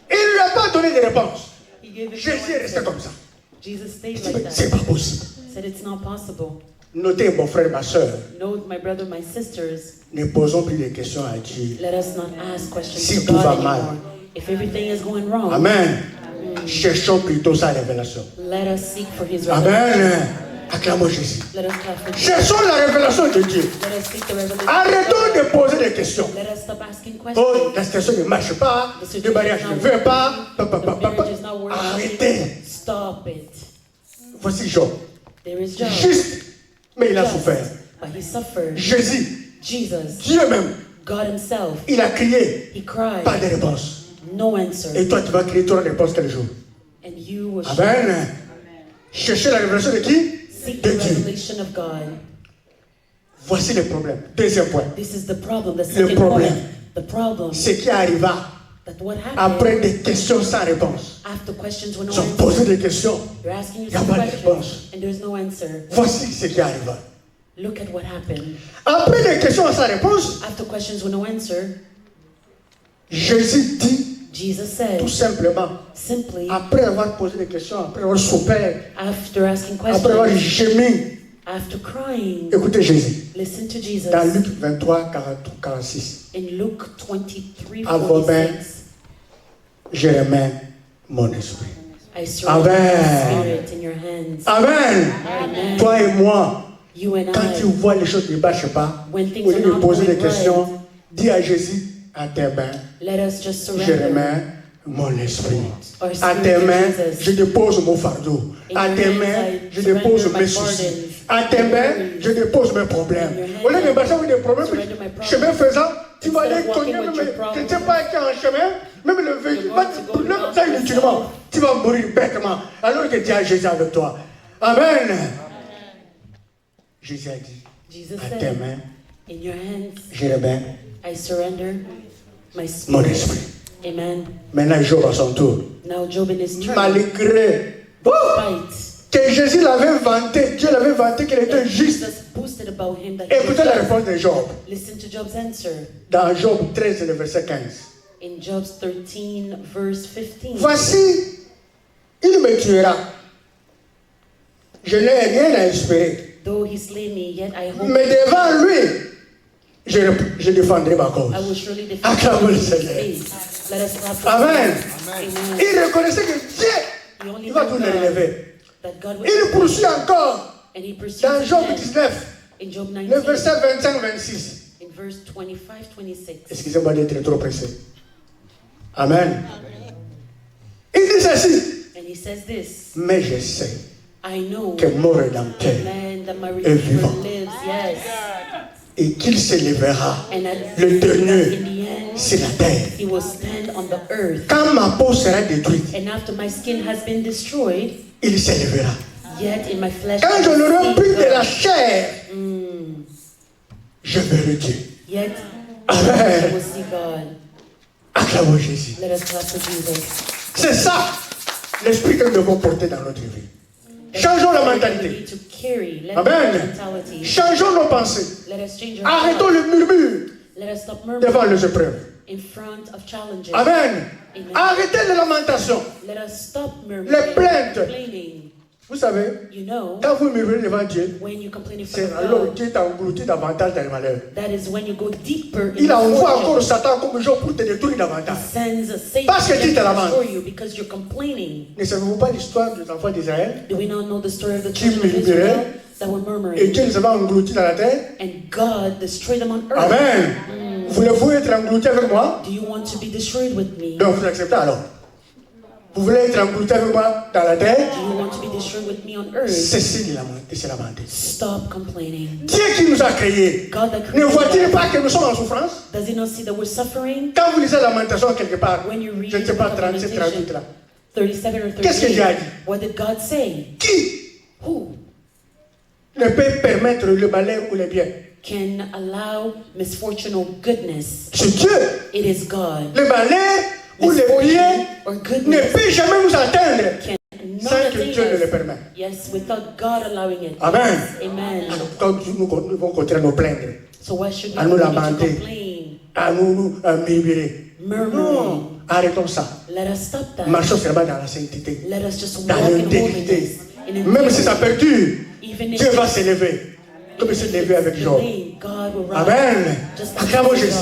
[SPEAKER 1] Il ne lui a pas donné de réponse.
[SPEAKER 2] he gave him no
[SPEAKER 1] Jésus est resté
[SPEAKER 2] answer.
[SPEAKER 1] comme ça.
[SPEAKER 2] Jesus
[SPEAKER 1] Il
[SPEAKER 2] stayed
[SPEAKER 1] dit,
[SPEAKER 2] like
[SPEAKER 1] mais
[SPEAKER 2] that.
[SPEAKER 1] c'est pas possible.
[SPEAKER 2] Said it's not possible.
[SPEAKER 1] Notez, mon frère, ma soeur,
[SPEAKER 2] Note, my brother, my sisters,
[SPEAKER 1] ne posons plus de questions à Dieu.
[SPEAKER 2] let us not ask questions
[SPEAKER 1] Si
[SPEAKER 2] to
[SPEAKER 1] tout va
[SPEAKER 2] God
[SPEAKER 1] mal.
[SPEAKER 2] anymore. If everything is going wrong,
[SPEAKER 1] Amen. Cherchons plutôt sa révélation.
[SPEAKER 2] let us seek for His revelation.
[SPEAKER 1] Amen. Acclamons Jésus.
[SPEAKER 2] Let us clap for Jesus.
[SPEAKER 1] Cherchons la révélation de Dieu.
[SPEAKER 2] Let us seek the revelation.
[SPEAKER 1] Arrêtons de poser des questions.
[SPEAKER 2] Let us stop asking
[SPEAKER 1] Oh,
[SPEAKER 2] questions.
[SPEAKER 1] la situation ne marche pas. Le mariage ne veut pas.
[SPEAKER 2] The marriage is not working.
[SPEAKER 1] Arrêtez.
[SPEAKER 2] Stop it.
[SPEAKER 1] Voici Job.
[SPEAKER 2] There is Job.
[SPEAKER 1] Juste, mais il a
[SPEAKER 2] Just,
[SPEAKER 1] souffert.
[SPEAKER 2] but he suffered.
[SPEAKER 1] Jésus,
[SPEAKER 2] Jesus,
[SPEAKER 1] Dieu même,
[SPEAKER 2] God Himself,
[SPEAKER 1] il a crié.
[SPEAKER 2] He cried.
[SPEAKER 1] Pas de réponse.
[SPEAKER 2] No answer.
[SPEAKER 1] Et toi, tu vas crier ton réponse quel jour?
[SPEAKER 2] And you will
[SPEAKER 1] Amen. Cherchez la révélation de qui?
[SPEAKER 2] seek
[SPEAKER 1] De
[SPEAKER 2] the
[SPEAKER 1] Dieu.
[SPEAKER 2] revelation of God.
[SPEAKER 1] Voici le problème. Deuxième point.
[SPEAKER 2] This is the problem. The second
[SPEAKER 1] problème.
[SPEAKER 2] point. The problem
[SPEAKER 1] Ce qui arriva
[SPEAKER 2] that what happened
[SPEAKER 1] après des questions sans réponse.
[SPEAKER 2] after questions were no
[SPEAKER 1] Ils ont
[SPEAKER 2] answer.
[SPEAKER 1] posé des questions.
[SPEAKER 2] You're asking
[SPEAKER 1] Il y a
[SPEAKER 2] yourself
[SPEAKER 1] pas de
[SPEAKER 2] questions
[SPEAKER 1] réponse.
[SPEAKER 2] and there's no answer.
[SPEAKER 1] Voici ce qui arriva.
[SPEAKER 2] Look at what happened.
[SPEAKER 1] Après des questions sans réponse,
[SPEAKER 2] After questions were no answer,
[SPEAKER 1] Jésus dit
[SPEAKER 2] Jesus
[SPEAKER 1] tout
[SPEAKER 2] said,
[SPEAKER 1] simplement,
[SPEAKER 2] simply,
[SPEAKER 1] après avoir posé des questions, après avoir souffert,
[SPEAKER 2] after asking
[SPEAKER 1] après avoir
[SPEAKER 2] questions,
[SPEAKER 1] gémi,
[SPEAKER 2] after crying,
[SPEAKER 1] écoutez Jésus.
[SPEAKER 2] listen to
[SPEAKER 1] Dans
[SPEAKER 2] Jesus
[SPEAKER 1] Luc 23, 46,
[SPEAKER 2] in Luke 23,
[SPEAKER 1] À vos mains.
[SPEAKER 2] 46.
[SPEAKER 1] je remets mon esprit.
[SPEAKER 2] I surrender my
[SPEAKER 1] Amen.
[SPEAKER 2] spirit in your hands.
[SPEAKER 1] Amen.
[SPEAKER 2] Amen.
[SPEAKER 1] Toi et moi,
[SPEAKER 2] You and
[SPEAKER 1] quand tu
[SPEAKER 2] I,
[SPEAKER 1] vois les choses ne marchent pas,
[SPEAKER 2] when things
[SPEAKER 1] au
[SPEAKER 2] are
[SPEAKER 1] lieu de
[SPEAKER 2] not
[SPEAKER 1] poser des
[SPEAKER 2] going
[SPEAKER 1] questions,
[SPEAKER 2] right,
[SPEAKER 1] dis à Jésus, à tes mains,
[SPEAKER 2] let us just
[SPEAKER 1] je
[SPEAKER 2] surrender.
[SPEAKER 1] remets mon esprit.
[SPEAKER 2] Our
[SPEAKER 1] À
[SPEAKER 2] spirit
[SPEAKER 1] tes
[SPEAKER 2] to
[SPEAKER 1] mains,
[SPEAKER 2] Jesus.
[SPEAKER 1] je dépose mon fardeau.
[SPEAKER 2] In
[SPEAKER 1] À
[SPEAKER 2] your
[SPEAKER 1] tes
[SPEAKER 2] hands,
[SPEAKER 1] mains,
[SPEAKER 2] I
[SPEAKER 1] je
[SPEAKER 2] surrender
[SPEAKER 1] dépose
[SPEAKER 2] my
[SPEAKER 1] mes soucis.
[SPEAKER 2] burdens,
[SPEAKER 1] À tes
[SPEAKER 2] my
[SPEAKER 1] mains,
[SPEAKER 2] worries.
[SPEAKER 1] je dépose mes problèmes.
[SPEAKER 2] In your hands,
[SPEAKER 1] Au lieu de marcher avec des problèmes,
[SPEAKER 2] surrender my problems.
[SPEAKER 1] chemin faisant, tu vas
[SPEAKER 2] Instead
[SPEAKER 1] aller
[SPEAKER 2] of walking
[SPEAKER 1] cogner,
[SPEAKER 2] with
[SPEAKER 1] même,
[SPEAKER 2] your problems,
[SPEAKER 1] tu ne sais pas qui est en chemin, même le véhicule,
[SPEAKER 2] you're going to go
[SPEAKER 1] même
[SPEAKER 2] down
[SPEAKER 1] ça
[SPEAKER 2] yourself.
[SPEAKER 1] inutilement, tu vas mourir bêtement, alors que tu as Jésus avec toi. Amen. Jésus a dit,
[SPEAKER 2] Jesus
[SPEAKER 1] à tes
[SPEAKER 2] said,
[SPEAKER 1] mains,
[SPEAKER 2] in your hands,
[SPEAKER 1] je remets
[SPEAKER 2] I surrender my
[SPEAKER 1] mon
[SPEAKER 2] spirit.
[SPEAKER 1] esprit.
[SPEAKER 2] Amen.
[SPEAKER 1] Maintenant, Job à son tour.
[SPEAKER 2] Now Job in his turn,
[SPEAKER 1] Malgré
[SPEAKER 2] fight.
[SPEAKER 1] que Jésus l'avait vanté, Dieu l'avait vanté qu'il était juste.
[SPEAKER 2] Jesus boasted about him that he was
[SPEAKER 1] Écoutez la
[SPEAKER 2] just.
[SPEAKER 1] réponse de Job.
[SPEAKER 2] Listen to Job's answer
[SPEAKER 1] Dans Job 13, le verset 15.
[SPEAKER 2] in Job 13, verse 15.
[SPEAKER 1] Voici, il me tuera. Je n'ai rien à espérer.
[SPEAKER 2] Though he slay me, yet I hope
[SPEAKER 1] Mais devant lui, je défendrai ma cause.
[SPEAKER 2] I will surely defend
[SPEAKER 1] Acclamons le
[SPEAKER 2] his
[SPEAKER 1] Seigneur.
[SPEAKER 2] face. Let us clap for
[SPEAKER 1] Amen.
[SPEAKER 2] Jesus. Amen.
[SPEAKER 1] Il reconnaissait que Dieu,
[SPEAKER 2] He only
[SPEAKER 1] il va
[SPEAKER 2] knew
[SPEAKER 1] tout le
[SPEAKER 2] God,
[SPEAKER 1] relever.
[SPEAKER 2] that God would
[SPEAKER 1] Il poursuit encore
[SPEAKER 2] and he pursued
[SPEAKER 1] dans Job
[SPEAKER 2] him
[SPEAKER 1] 19,
[SPEAKER 2] in Job
[SPEAKER 1] le
[SPEAKER 2] 19,
[SPEAKER 1] verset 25-26.
[SPEAKER 2] in verse 25, 26.
[SPEAKER 1] Excusez-moi d'être trop pressé. Amen. Il dit ceci.
[SPEAKER 2] And he says this,
[SPEAKER 1] Mais je sais
[SPEAKER 2] I know
[SPEAKER 1] que mon rédempteur
[SPEAKER 2] man that my
[SPEAKER 1] est
[SPEAKER 2] Redeemer
[SPEAKER 1] vivant.
[SPEAKER 2] lives, yes.
[SPEAKER 1] Et qu'il s'élèvera
[SPEAKER 2] And at
[SPEAKER 1] le dernier
[SPEAKER 2] in the end,
[SPEAKER 1] sur la terre.
[SPEAKER 2] he will stand on the earth.
[SPEAKER 1] Quand ma peau sera détruite,
[SPEAKER 2] And after my skin has been destroyed,
[SPEAKER 1] il s'élèvera.
[SPEAKER 2] yet in my flesh
[SPEAKER 1] Quand
[SPEAKER 2] I
[SPEAKER 1] je
[SPEAKER 2] will
[SPEAKER 1] n'aurai
[SPEAKER 2] see
[SPEAKER 1] plus de la
[SPEAKER 2] God.
[SPEAKER 1] chair, je verrai Dieu.
[SPEAKER 2] Yet I
[SPEAKER 1] Amen.
[SPEAKER 2] will see God.
[SPEAKER 1] Acclamons Jésus.
[SPEAKER 2] Let us clap for Jesus.
[SPEAKER 1] C'est ça l'esprit que nous devons porter dans notre vie. Changeons la
[SPEAKER 2] We
[SPEAKER 1] mentalité.
[SPEAKER 2] need to carry. Let
[SPEAKER 1] Amen.
[SPEAKER 2] us mentality.
[SPEAKER 1] Changeons nos pensées.
[SPEAKER 2] Let us change our
[SPEAKER 1] Arrêtons
[SPEAKER 2] thoughts.
[SPEAKER 1] le murmure
[SPEAKER 2] Let us stop
[SPEAKER 1] devant
[SPEAKER 2] murmuring
[SPEAKER 1] les épreuves.
[SPEAKER 2] in front of challenges.
[SPEAKER 1] Amen.
[SPEAKER 2] Amen.
[SPEAKER 1] Arrêtez les lamentations.
[SPEAKER 2] Let us stop murmuring.
[SPEAKER 1] Les plaintes.
[SPEAKER 2] Complaining.
[SPEAKER 1] Vous savez,
[SPEAKER 2] You know,
[SPEAKER 1] quand vous murmurez devant Dieu,
[SPEAKER 2] when you complain in
[SPEAKER 1] c'est
[SPEAKER 2] front
[SPEAKER 1] alors
[SPEAKER 2] of God,
[SPEAKER 1] Dieu t'engloutit davantage dans le malheur.
[SPEAKER 2] that is when you go deeper in
[SPEAKER 1] Il envoie encore
[SPEAKER 2] fortune.
[SPEAKER 1] Satan comme Job pour te détruire
[SPEAKER 2] He
[SPEAKER 1] davantage.
[SPEAKER 2] sends a Satan
[SPEAKER 1] Parce que tu te
[SPEAKER 2] to
[SPEAKER 1] lamentes.
[SPEAKER 2] destroy you because you're complaining.
[SPEAKER 1] Ne savez-vous pas l'histoire des enfants d'Israël?
[SPEAKER 2] Do we not know the story of the
[SPEAKER 1] Qui
[SPEAKER 2] children of
[SPEAKER 1] murmuraient
[SPEAKER 2] Israel that were
[SPEAKER 1] Et
[SPEAKER 2] murmuring?
[SPEAKER 1] Dieu les avait engloutis dans la terre.
[SPEAKER 2] And God destroyed them on earth.
[SPEAKER 1] Amen. Voulez-vous être engloutis avec moi?
[SPEAKER 2] Do you want to be destroyed with me?
[SPEAKER 1] Donc vous acceptez alors. Vous voulez être engloutis avec moi dans la terre?
[SPEAKER 2] Do you want to be destroyed with me on earth?
[SPEAKER 1] Cessez de lamenter.
[SPEAKER 2] Stop complaining.
[SPEAKER 1] Dieu qui nous a créés,
[SPEAKER 2] God that
[SPEAKER 1] ne
[SPEAKER 2] created
[SPEAKER 1] voit-il
[SPEAKER 2] us,
[SPEAKER 1] pas que nous sommes en souffrance?
[SPEAKER 2] does he not see that we're suffering?
[SPEAKER 1] Quand vous lisez la lamentation quelque part,
[SPEAKER 2] When you read
[SPEAKER 1] je ne sais pas,
[SPEAKER 2] the
[SPEAKER 1] 37, 38 là.
[SPEAKER 2] 37 or
[SPEAKER 1] Qu'est-ce que Dieu a
[SPEAKER 2] 38,
[SPEAKER 1] dit?
[SPEAKER 2] what did God say?
[SPEAKER 1] Qui
[SPEAKER 2] Who
[SPEAKER 1] ne peut permettre le malheur ou le bien?
[SPEAKER 2] can allow misfortune or goodness?
[SPEAKER 1] C'est Dieu.
[SPEAKER 2] It is God.
[SPEAKER 1] Le malheur ou le
[SPEAKER 2] Misfortune
[SPEAKER 1] bien
[SPEAKER 2] or
[SPEAKER 1] ne
[SPEAKER 2] goodness
[SPEAKER 1] peut jamais nous atteindre
[SPEAKER 2] can not
[SPEAKER 1] sans que
[SPEAKER 2] attain
[SPEAKER 1] Dieu ne le
[SPEAKER 2] us.
[SPEAKER 1] permette.
[SPEAKER 2] Yes, without God allowing it.
[SPEAKER 1] Amen.
[SPEAKER 2] Amen.
[SPEAKER 1] Alors, quand nous devons continuer à nous plaindre,
[SPEAKER 2] So why should we
[SPEAKER 1] à nous
[SPEAKER 2] continue to
[SPEAKER 1] lamenter,
[SPEAKER 2] complain?
[SPEAKER 1] à nous murmurer.
[SPEAKER 2] Murmuring.
[SPEAKER 1] Non, arrêtons ça.
[SPEAKER 2] Let us stop that.
[SPEAKER 1] Marchons seulement dans la sainteté,
[SPEAKER 2] Let us just
[SPEAKER 1] dans
[SPEAKER 2] walk in
[SPEAKER 1] l'intégrité.
[SPEAKER 2] holiness. In
[SPEAKER 1] Même si ça
[SPEAKER 2] integrity.
[SPEAKER 1] perdure,
[SPEAKER 2] Even if
[SPEAKER 1] Dieu va s'élever. comme il s'est levé avec Job.
[SPEAKER 2] Believe God will rise.
[SPEAKER 1] Amen.
[SPEAKER 2] Just like
[SPEAKER 1] Acclamons
[SPEAKER 2] Job.
[SPEAKER 1] Jésus.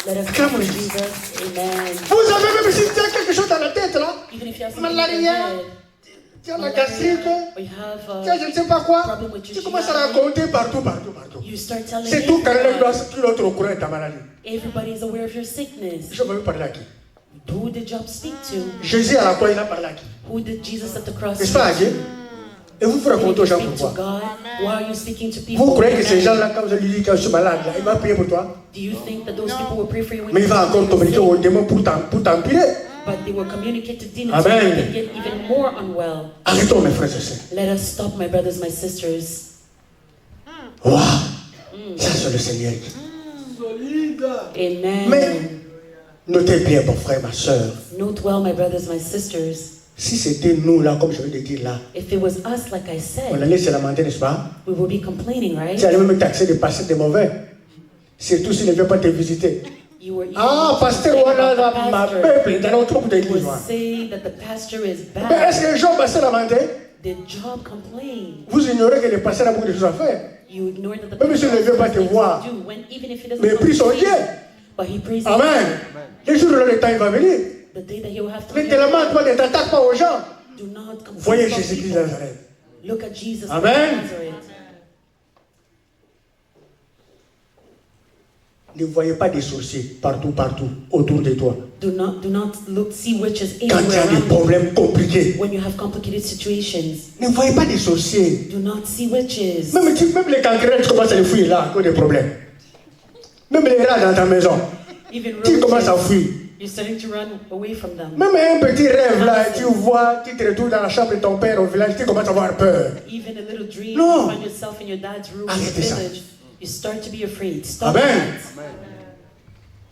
[SPEAKER 2] Let us
[SPEAKER 1] Acclamons
[SPEAKER 2] praise
[SPEAKER 1] Jésus.
[SPEAKER 2] Jesus. Amen.
[SPEAKER 1] Vous avez même si tu as quelque chose dans la tête là,
[SPEAKER 2] Even if you have something in your
[SPEAKER 1] malaria,
[SPEAKER 2] head,
[SPEAKER 1] tu as la gastrique,
[SPEAKER 2] or you have
[SPEAKER 1] tu as je ne sais pas quoi,
[SPEAKER 2] problem with your
[SPEAKER 1] tu commences à
[SPEAKER 2] GI,
[SPEAKER 1] raconter partout.
[SPEAKER 2] you start telling
[SPEAKER 1] C'est tout quand
[SPEAKER 2] everyone.
[SPEAKER 1] tout l'autre au courant de ta maladie.
[SPEAKER 2] Everybody's aware of your sickness.
[SPEAKER 1] Je vais parler à qui?
[SPEAKER 2] Who did Job speak to?
[SPEAKER 1] Jésus à la croix, il a parlé à qui?
[SPEAKER 2] Who did Jesus at the cross
[SPEAKER 1] N'est-ce
[SPEAKER 2] speak
[SPEAKER 1] pas à Dieu? Et vous
[SPEAKER 2] to?
[SPEAKER 1] racontez aux gens
[SPEAKER 2] Did you speak to
[SPEAKER 1] pourquoi.
[SPEAKER 2] God? Why are you speaking to people?
[SPEAKER 1] Vous croyez que ces
[SPEAKER 2] Amen.
[SPEAKER 1] gens-là, quand vous lui dites que je suis malade, là, il va prier pour toi?
[SPEAKER 2] Do you think that those people will pray for you when
[SPEAKER 1] Mais il va encore communiquer aux démons pour t'empirer.
[SPEAKER 2] But they will communicate to demons
[SPEAKER 1] Amen.
[SPEAKER 2] so they can get even more unwell.
[SPEAKER 1] Arrêtons, mes frères et sœurs.
[SPEAKER 2] Let us stop, my brothers, my sisters.
[SPEAKER 1] Waouh! Ça, c'est le Seigneur.
[SPEAKER 2] Amen.
[SPEAKER 1] Mais, notez bien, mon frère, ma soeur.
[SPEAKER 2] Note well, my brothers, my sisters.
[SPEAKER 1] Si c'était nous, là, comme je viens de dire là,
[SPEAKER 2] If it was us, like I
[SPEAKER 1] on
[SPEAKER 2] said,
[SPEAKER 1] allait se lamenter, n'est-ce pas?
[SPEAKER 2] we will be complaining, right?
[SPEAKER 1] Tu allais même taxer de passer des mauvais. Surtout s'il ne vient pas te visiter.
[SPEAKER 2] You were even
[SPEAKER 1] Ah, pasteur,
[SPEAKER 2] complaining
[SPEAKER 1] voilà,
[SPEAKER 2] about
[SPEAKER 1] là,
[SPEAKER 2] the
[SPEAKER 1] ma
[SPEAKER 2] pastor.
[SPEAKER 1] peuple, dans notre groupe d'église.
[SPEAKER 2] Would
[SPEAKER 1] Voilà.
[SPEAKER 2] say that the pastor is
[SPEAKER 1] Mais est-ce
[SPEAKER 2] bad.
[SPEAKER 1] que Job va se lamenter?
[SPEAKER 2] Did Job complain?
[SPEAKER 1] Vous ignorez que le pasteur a beaucoup de choses à faire.
[SPEAKER 2] You ignore that the
[SPEAKER 1] Même si
[SPEAKER 2] pastor
[SPEAKER 1] il ne veut pas
[SPEAKER 2] has
[SPEAKER 1] te
[SPEAKER 2] things
[SPEAKER 1] voir.
[SPEAKER 2] to do when even if he doesn't
[SPEAKER 1] Mais prie son
[SPEAKER 2] come to
[SPEAKER 1] Dieu.
[SPEAKER 2] you, but he prays
[SPEAKER 1] Amen. Les jours où le temps il va venir.
[SPEAKER 2] the day that he will have to
[SPEAKER 1] Ne
[SPEAKER 2] hear
[SPEAKER 1] te lamente pas, ne t'attaque pas aux gens.
[SPEAKER 2] do not complain
[SPEAKER 1] Voyez
[SPEAKER 2] about
[SPEAKER 1] Jésus-Christ
[SPEAKER 2] people.
[SPEAKER 1] de Nazareth.
[SPEAKER 2] Look at Jesus
[SPEAKER 1] Amen.
[SPEAKER 2] of Nazareth.
[SPEAKER 1] Ne voyez pas des sorciers partout autour de toi.
[SPEAKER 2] Do not look, see witches
[SPEAKER 1] Quand tu
[SPEAKER 2] everywhere
[SPEAKER 1] as des
[SPEAKER 2] around you.
[SPEAKER 1] problèmes compliqués,
[SPEAKER 2] When you have complicated situations,
[SPEAKER 1] ne voyez pas des sorciers.
[SPEAKER 2] do not see witches.
[SPEAKER 1] Même les cancrènes, tu commences à les fuir là, à cause des problèmes. Même les rats dans ta maison,
[SPEAKER 2] Even
[SPEAKER 1] tu commences à
[SPEAKER 2] roaches,
[SPEAKER 1] fuir.
[SPEAKER 2] you're starting to run away from them.
[SPEAKER 1] Même un petit rêve là, tu vois, tu te retrouves dans la chambre de ton père au village, tu commences à avoir peur.
[SPEAKER 2] Even a little dream,
[SPEAKER 1] No.
[SPEAKER 2] you find yourself in your dad's room in the
[SPEAKER 1] Arrêtez ça.
[SPEAKER 2] village, you start to be afraid. Stop
[SPEAKER 1] Amen.
[SPEAKER 2] that.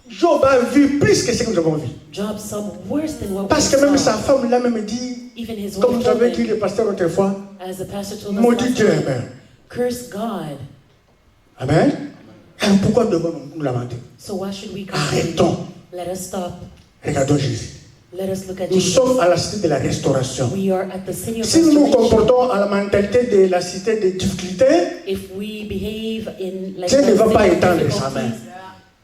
[SPEAKER 1] Job a vu plus que ce que nous avons vu.
[SPEAKER 2] Job saw worse than what
[SPEAKER 1] Parce
[SPEAKER 2] we
[SPEAKER 1] que même
[SPEAKER 2] saw.
[SPEAKER 1] sa femme là même dit,
[SPEAKER 2] Even his
[SPEAKER 1] comme
[SPEAKER 2] wife
[SPEAKER 1] vous avez
[SPEAKER 2] told
[SPEAKER 1] dit
[SPEAKER 2] him,
[SPEAKER 1] le pasteur autrefois,
[SPEAKER 2] as the pastor told us
[SPEAKER 1] maudit
[SPEAKER 2] last
[SPEAKER 1] Dieu,
[SPEAKER 2] time,
[SPEAKER 1] Amen.
[SPEAKER 2] curse God.
[SPEAKER 1] Amen. Alors pourquoi devons nous lamenter?
[SPEAKER 2] So why should we complain?
[SPEAKER 1] Arrêtons.
[SPEAKER 2] Let us stop.
[SPEAKER 1] Regardons Jésus.
[SPEAKER 2] Let us look at
[SPEAKER 1] Nous
[SPEAKER 2] Jesus.
[SPEAKER 1] sommes à la cité de la restauration.
[SPEAKER 2] We are at the city of
[SPEAKER 1] Si nous nous
[SPEAKER 2] restoration.
[SPEAKER 1] comportons à la mentalité de la cité des difficultés,
[SPEAKER 2] If we behave in like
[SPEAKER 1] Dieu ne va
[SPEAKER 2] the
[SPEAKER 1] pas
[SPEAKER 2] city of
[SPEAKER 1] étendre sa main.
[SPEAKER 2] difficulties,